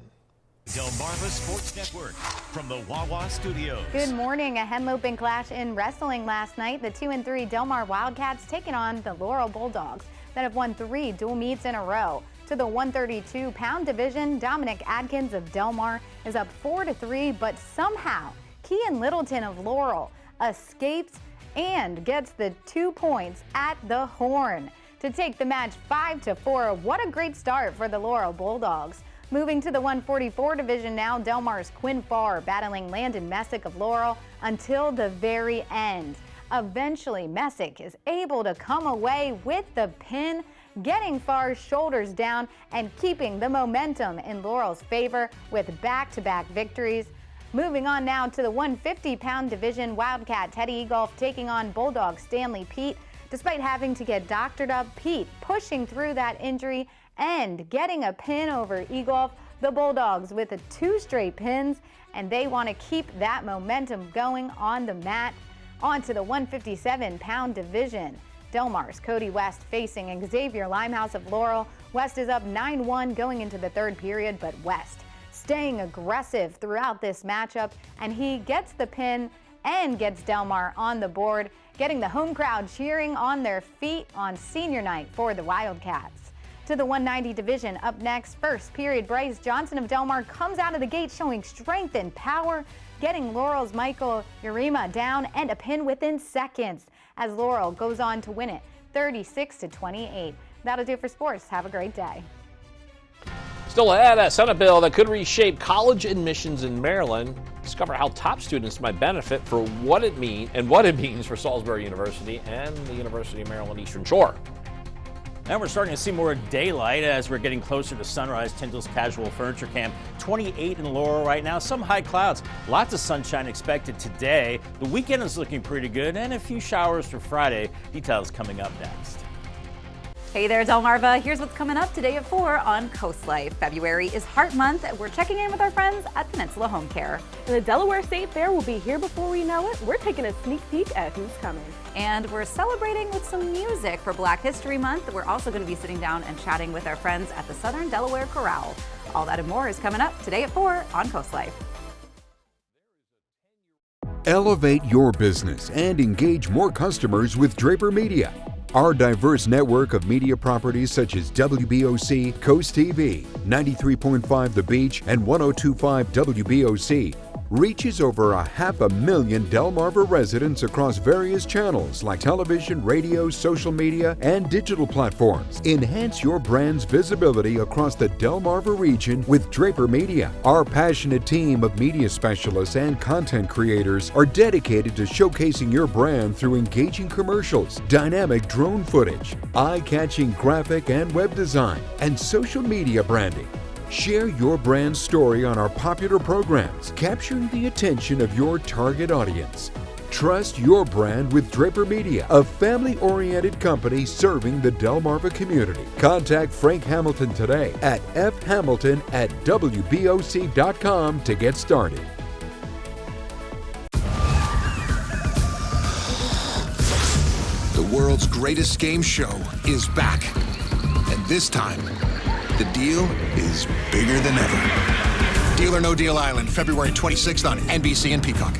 [SPEAKER 4] Delmarva Sports Network from the Wawa Studios.
[SPEAKER 21] Good morning. A henloping clash in wrestling last night. The 2-3 Delmar Wildcats taking on the Laurel Bulldogs that have won 3 dual meets in a row. To the 132-pound division, Dominic Adkins of Delmar is up 4-3, but somehow Kean Littleton of Laurel escapes and gets the 2 points at the horn to take the match 5-4. What a great start for the Laurel Bulldogs. Moving to the 144 division now, Delmar's Quinn Farr battling Landon Messick of Laurel until the very end. Eventually, Messick is able to come away with the pin, getting Farr's shoulders down and keeping the momentum in Laurel's favor with back-to-back victories. Moving on now to the 150-pound division, Wildcat Teddy Egolf taking on Bulldog Stanley Pete. Despite having to get doctored up, Pete pushing through that injury and getting a pin over Egolf. The Bulldogs with 2 straight pins, and they want to keep that momentum going on the mat. On to the 157-pound division. Delmar's Cody West facing Xavier Limehouse of Laurel. West is up 9-1 going into the third period, but West staying aggressive throughout this matchup, and he gets the pin and gets Delmar on the board, getting the home crowd cheering on their feet on senior night for the Wildcats. To the 190 division, up next, first period, Bryce Johnson of Delmar comes out of the gate showing strength and power, getting Laurel's Michael Urema down and a pin within seconds as Laurel goes on to win it 36-28. That'll do it for sports. Have a great day.
[SPEAKER 3] Still ahead, a Senate bill that could reshape college admissions in Maryland. Discover how top students might benefit for what it means for Salisbury University and the University of Maryland Eastern Shore.
[SPEAKER 2] And we're starting to see more daylight as we're getting closer to sunrise. Tyndall's Casual Furniture Camp, 28 in Laurel right now. Some high clouds, lots of sunshine expected today. The weekend is looking pretty good, and a few showers for Friday. Details coming up next.
[SPEAKER 5] Hey there, Delmarva. Here's what's coming up today at 4 on Coast Life. February is Heart Month. We're checking in with our friends at Peninsula Home Care.
[SPEAKER 6] And the Delaware State Fair will be here before we know it. We're taking a sneak peek at who's coming.
[SPEAKER 5] And we're celebrating with some music for Black History Month. We're also going to be sitting down and chatting with our friends at the Southern Delaware Chorale. All that and more is coming up today at 4 on Coast Life.
[SPEAKER 8] Elevate your business and engage more customers with Draper Media. Our diverse network of media properties such as WBOC, CoastTV, 93.5 The Beach, and 102.5 WBOC reaches over 500,000 Delmarva residents across various channels like television, radio, social media, and digital platforms. Enhance your brand's visibility across the Delmarva region with Draper Media. Our passionate team of media specialists and content creators are dedicated to showcasing your brand through engaging commercials, dynamic drone footage, eye-catching graphic and web design, and social media branding. Share your brand story on our popular programs, capturing the attention of your target audience. Trust your brand with Draper Media, a family-oriented company serving the Delmarva community. Contact Frank Hamilton today at fhamilton@wboc.com to get started.
[SPEAKER 7] The world's greatest game show is back. And this time, the deal is bigger than ever. Deal or No Deal Island, February 26th on NBC and Peacock.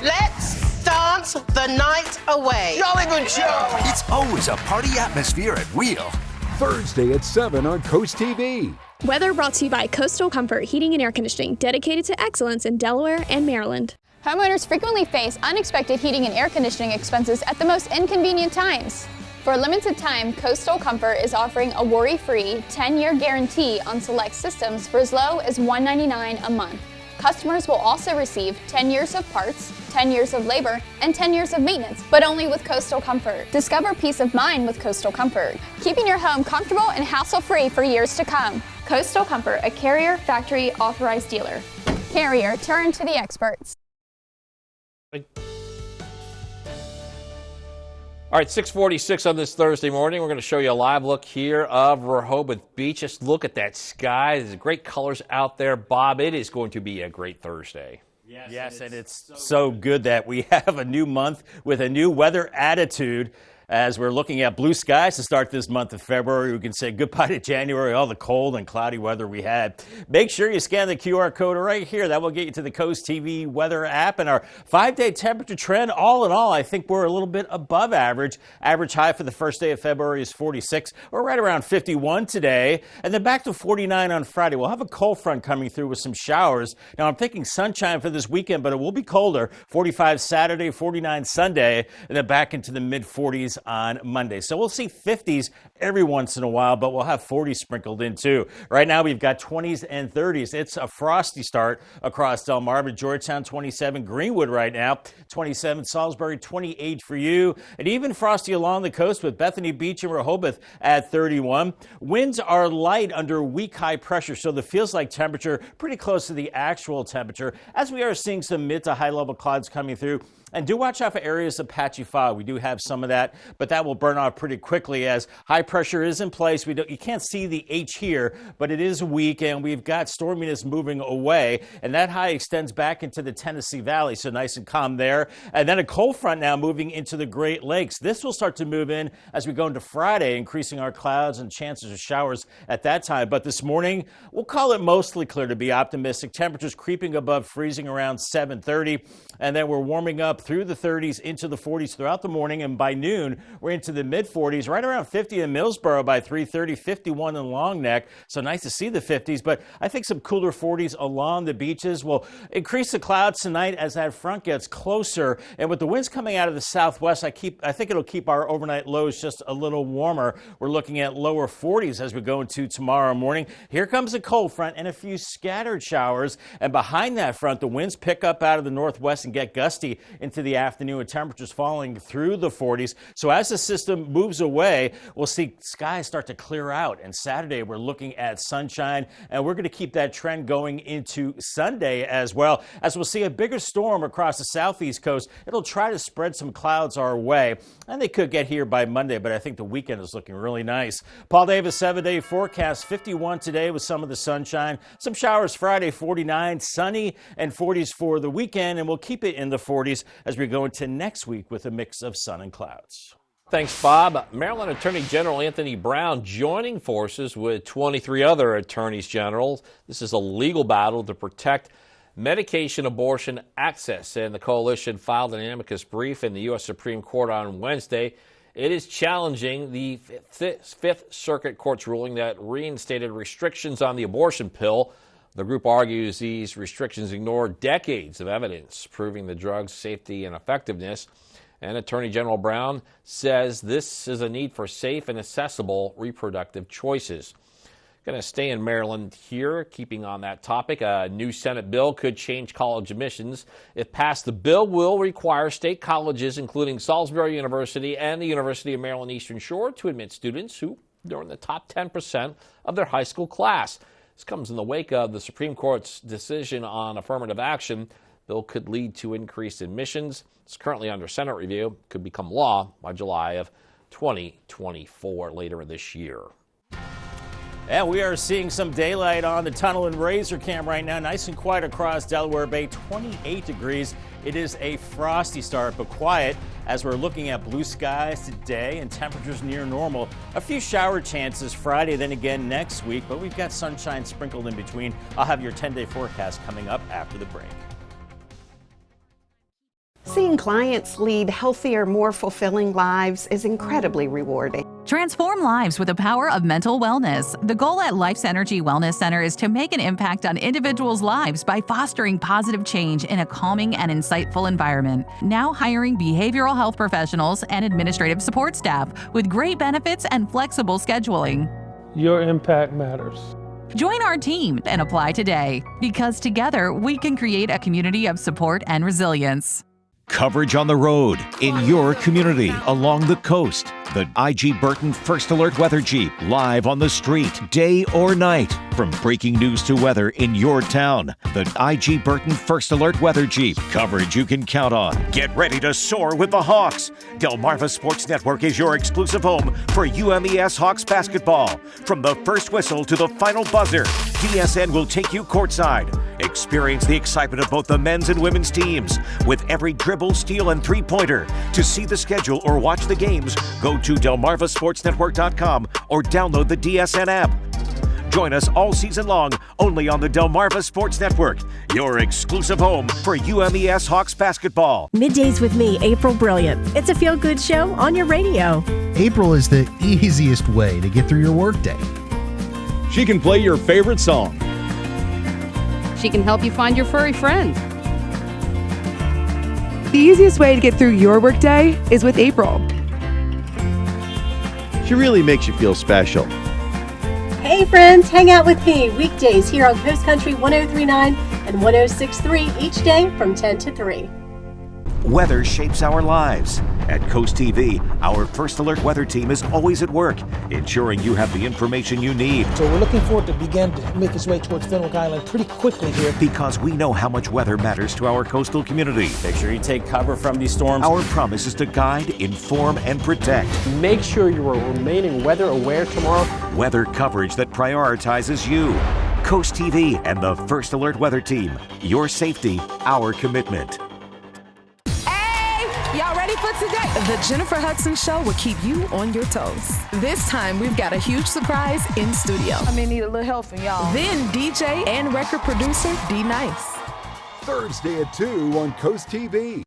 [SPEAKER 18] Let's dance the night away.
[SPEAKER 7] Jolly good show.
[SPEAKER 18] It's always a party atmosphere at Wheel.
[SPEAKER 8] Thursday at 7 on CoastTV.
[SPEAKER 22] Weather brought to you by Coastal Comfort Heating and Air Conditioning, dedicated to excellence in Delaware and Maryland.
[SPEAKER 23] Homeowners frequently face unexpected heating and air conditioning expenses at the most inconvenient times. For a limited time, Coastal Comfort is offering a worry-free 10-year guarantee on select systems for as low as $199 a month. Customers will also receive 10 years of parts, 10 years of labor, and 10 years of maintenance, but only with Coastal Comfort. Discover peace of mind with Coastal Comfort, keeping your home comfortable and hassle-free for years to come. Coastal Comfort, a Carrier Factory Authorized Dealer. Carrier, turn to the experts.
[SPEAKER 3] All right, 6:46 on this Thursday morning. We're going to show you a live look here of Rehoboth Beach. Just look at that sky. There's great colors out there. Bob, it is going to be a great Thursday.
[SPEAKER 2] Yes, and it's so good that we have a new month with a new weather attitude. As we're looking at blue skies to start this month of February, we can say goodbye to January, all the cold and cloudy weather we had. Make sure you scan the QR code right here. That will get you to the Coast TV weather app and our 5-day temperature trend. All in all, I think we're a little bit above average. Average high for the first day of February is 46. We're right around 51 today, and then back to 49 on Friday. We'll have a cold front coming through with some showers. Now, I'm thinking sunshine for this weekend, but it will be colder. 45 Saturday, 49 Sunday, and then back into the mid-40s on Monday. So we'll see 50s every once in a while, but we'll have 40s sprinkled in too. Right now we've got 20s and 30s. It's a frosty start across Delmarva. Georgetown 27, Greenwood right now 27, Salisbury 28 for you, and even frosty along the coast with Bethany Beach and Rehoboth at 31. Winds are light under weak high pressure, so the feels like temperature pretty close to the actual temperature, as we are seeing some mid to high level clouds coming through. And do watch out for areas of patchy fog. We do have some of that, but that will burn off pretty quickly as high pressure is in place. You can't see the H here, but it is weak, and we've got storminess moving away, and that high extends back into the Tennessee Valley, so nice and calm there. And then a cold front now moving into the Great Lakes. This will start to move in as we go into Friday, increasing our clouds and chances of showers at that time. But this morning, we'll call it mostly clear to be optimistic. Temperatures creeping above freezing around 7:30, and then we're warming up through the 30s into the 40s throughout the morning, and by noon we're into the mid-40s, right around 50 in Millsboro by 3:30, 51 in Long Neck. So nice to see the 50s, but I think some cooler 40s along the beaches. Will increase the clouds tonight as that front gets closer, and with the winds coming out of the southwest, I think it'll keep our overnight lows just a little warmer. We're looking at lower 40s as we go into tomorrow morning. Here comes a cold front and a few scattered showers, and behind that front the winds pick up out of the northwest and get gusty into the afternoon with temperatures falling through the 40s. So as the system moves away, we'll see skies start to clear out. And Saturday, we're looking at sunshine, and we're going to keep that trend going into Sunday as well, as we'll see a bigger storm across the southeast coast. It'll try to spread some clouds our way, and they could get here by Monday, but I think the weekend is looking really nice. Paul Davis 7-day forecast, 51 today with some of the sunshine. Some showers Friday, 49, sunny, and 40s for the weekend, and we'll keep it in the 40s as we go into next week with a mix of sun and clouds.
[SPEAKER 3] Thanks, Bob. Maryland Attorney General Anthony Brown joining forces with 23 other attorneys general. This is a legal battle to protect medication abortion access, and the coalition filed an amicus brief in the U.S. Supreme Court on Wednesday. It is challenging the Fifth Circuit Court's ruling that reinstated restrictions on the abortion pill. The group argues these restrictions ignore decades of evidence proving the drug's safety and effectiveness. And Attorney General Brown says this is a need for safe and accessible reproductive choices. Going to stay in Maryland here, keeping on that topic. A new Senate bill could change college admissions. If passed, the bill will require state colleges, including Salisbury University and the University of Maryland Eastern Shore, to admit students who are in the top 10% of their high school class. This comes in the wake of the Supreme Court's decision on affirmative action. Bill could lead to increased admissions. It's currently under Senate review. Could become law by July of 2024, later this year.
[SPEAKER 2] And we are seeing some daylight on the Tunnel and Razor Cam right now. Nice and quiet across Delaware Bay, 28 degrees. It is a frosty start, but quiet as we're looking at blue skies today and temperatures near normal. A few shower chances Friday, then again next week, but we've got sunshine sprinkled in between. I'll have your 10-day forecast coming up after the break.
[SPEAKER 9] Seeing clients lead healthier, more fulfilling lives is incredibly rewarding.
[SPEAKER 10] Transform lives with the power of mental wellness. The goal at Life's Energy Wellness Center is to make an impact on individuals' lives by fostering positive change in a calming and insightful environment. Now hiring behavioral health professionals and administrative support staff with great benefits and flexible scheduling.
[SPEAKER 12] Your impact matters.
[SPEAKER 10] Join our team and apply today, because together we can create a community of support and resilience.
[SPEAKER 4] Coverage on the road, in your community, along the coast. The IG Burton First Alert Weather Jeep, live on the street, day or night. From breaking news to weather in your town. The IG Burton First Alert Weather Jeep, coverage you can count on. Get ready to soar with the Hawks. Delmarva Sports Network is your exclusive home for UMES Hawks basketball. From the first whistle to the final buzzer, DSN will take you courtside. Experience the excitement of both the men's and women's teams with every dribble, steal, and three-pointer. To see the schedule or watch the games, go to DelmarvaSportsNetwork.com or download the DSN app. Join us all season long, only on the Delmarva Sports Network, your exclusive home for UMES Hawks basketball.
[SPEAKER 13] Middays with me, April Brilliant. It's a feel-good show on your radio.
[SPEAKER 15] April is the easiest way to get through your workday.
[SPEAKER 24] She can play your favorite song.
[SPEAKER 25] She can help you find your furry friend.
[SPEAKER 6] The easiest way to get through your workday is with April.
[SPEAKER 24] She really makes you feel special.
[SPEAKER 13] Hey friends, hang out with me weekdays here on Coast Country 103.9 and 106.3 each day from 10 to 3.
[SPEAKER 4] Weather shapes our lives. At Coast TV, our First Alert weather team is always at work, ensuring you have the information you need.
[SPEAKER 28] So we're looking forward to begin to make its way towards Fenwick Island pretty quickly here.
[SPEAKER 4] Because we know how much weather matters to our coastal community.
[SPEAKER 2] Make sure you take cover from these storms.
[SPEAKER 4] Our promise is to guide, inform, and protect.
[SPEAKER 29] Make sure you are remaining weather aware tomorrow.
[SPEAKER 4] Weather coverage that prioritizes you. Coast TV and the First Alert weather team. Your safety, our commitment.
[SPEAKER 30] Y'all ready for today? The Jennifer Hudson Show will keep you on your toes. This time, we've got a huge surprise in studio.
[SPEAKER 6] I may need a little help from y'all.
[SPEAKER 30] Then DJ and record producer D Nice.
[SPEAKER 8] Thursday at 2 on Coast TV.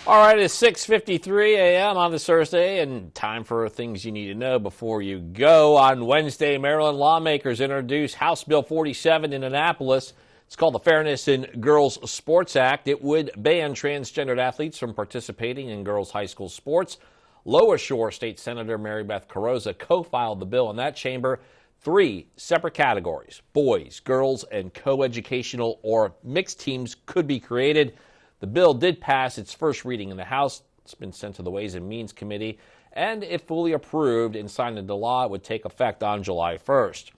[SPEAKER 3] All right, it's 6:53 a.m. on this Thursday, and time for things you need to know before you go. On Wednesday, Maryland lawmakers introduced House Bill 47 in Annapolis. It's called the Fairness in Girls Sports Act. It would ban transgendered athletes from participating in girls' high school sports. Lower Shore State Senator Mary Beth Carrozza co-filed the bill in that chamber. 3 separate categories, boys, girls, and co-educational or mixed teams could be created. The bill did pass its first reading in the House. It's been sent to the Ways and Means Committee, and if fully approved and signed into law, it would take effect on July 1st.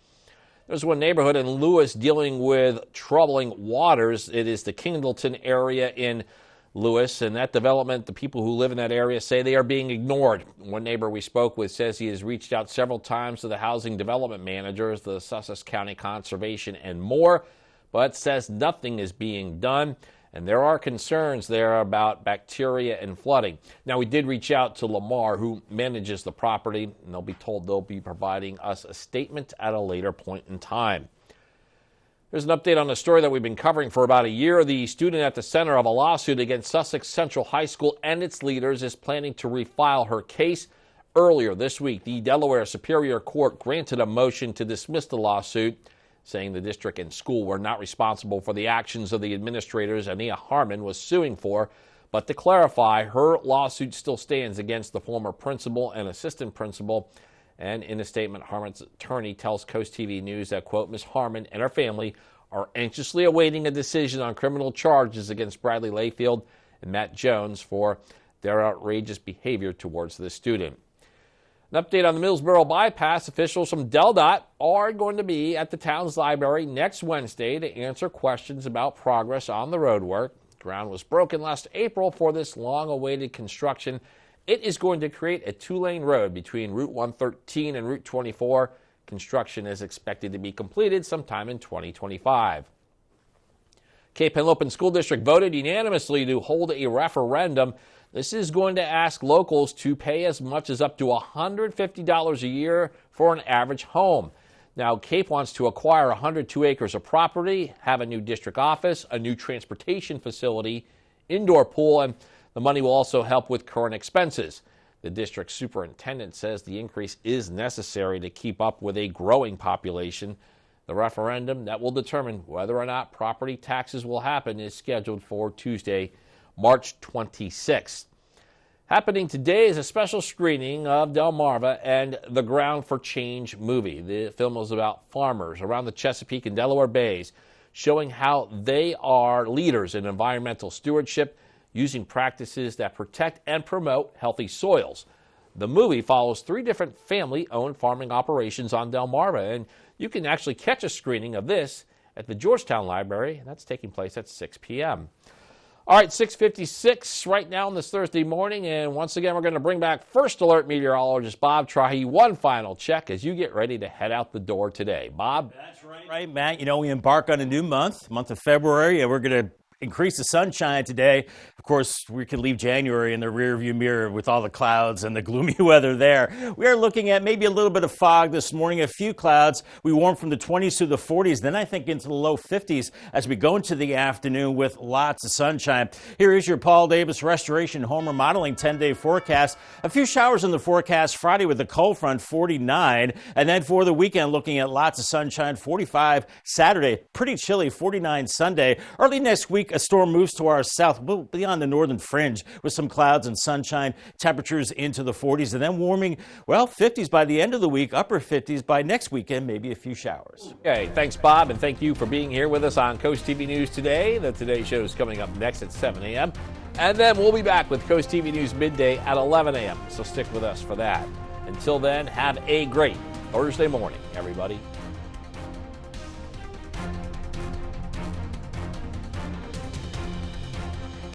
[SPEAKER 3] There's one neighborhood in Lewis dealing with troubling waters. It is the Kingleton area in Lewis, and that development, the people who live in that area say they are being ignored. One neighbor we spoke with says he has reached out several times to the housing development managers, the Sussex County Conservation, and more, but says nothing is being done. And there are concerns there about bacteria and flooding. Now, we did reach out to Lamar, who manages the property, and they'll be told they'll be providing us a statement at a later point in time. There's an update on a story that we've been covering for about a year. The student at the center of a lawsuit against Sussex Central High School and its leaders is planning to refile her case. Earlier this week, the Delaware Superior Court granted a motion to dismiss the lawsuit, saying the district and school were not responsible for the actions of the administrators Ania Harmon was suing for. But to clarify, her lawsuit still stands against the former principal and assistant principal. And in a statement, Harmon's attorney tells CoastTV News that, quote, Ms. Harmon and her family are anxiously awaiting a decision on criminal charges against Bradley Layfield and Matt Jones for their outrageous behavior towards the student. An update on the Millsboro bypass. Officials from DelDOT are going to be at the town's library next Wednesday to answer questions about progress on the road work. Ground was broken last April for this long-awaited construction. It is going to create a two-lane road between Route 113 and Route 24. Construction is expected to be completed sometime in 2025. Cape Henlopen School District voted unanimously to hold a referendum. This is going to ask locals to pay as much as up to $150 a year for an average home. Now, Cape wants to acquire 102 acres of property, have a new district office, a new transportation facility, indoor pool, and the money will also help with current expenses. The district superintendent says the increase is necessary to keep up with a growing population. The referendum that will determine whether or not property taxes will happen is scheduled for Tuesday, March 26th. Happening today is a special screening of Delmarva and the Ground for Change movie. The film is about farmers around the Chesapeake and Delaware Bays, showing how they are leaders in environmental stewardship, using practices that protect and promote healthy soils. The movie follows 3 different family-owned farming operations on Delmarva, and you can actually catch a screening of this at the Georgetown Library. That's taking place at 6 p.m. All right, 6:56 right now on this Thursday morning, and once again, we're going to bring back First Alert meteorologist Bob Trahi. One final check as you get ready to head out the door today. Bob?
[SPEAKER 2] That's right, Matt. You know, we embark on a new month of February, and we're going to increase the sunshine today. Of course, we can leave January in the rearview mirror with all the clouds and the gloomy weather there. We are looking at maybe a little bit of fog this morning, a few clouds. We warm from the 20s to the 40s, then I think into the low 50s as we go into the afternoon with lots of sunshine. Here is your Paul Davis Restoration Home Remodeling 10-day forecast. A few showers in the forecast Friday with the cold front, 49. And then for the weekend, looking at lots of sunshine, 45 Saturday, pretty chilly, 49 Sunday. Early next week, a storm moves to our south, beyond the northern fringe, with some clouds and sunshine, temperatures into the 40s, and then warming, well, 50s by the end of the week, upper 50s by next weekend, maybe a few showers.
[SPEAKER 3] Okay, thanks, Bob, and thank you for being here with us on Coast TV News Today. The Today Show is coming up next at 7 a.m., and then we'll be back with Coast TV News midday at 11 a.m., so stick with us for that. Until then, have a great Thursday morning, everybody.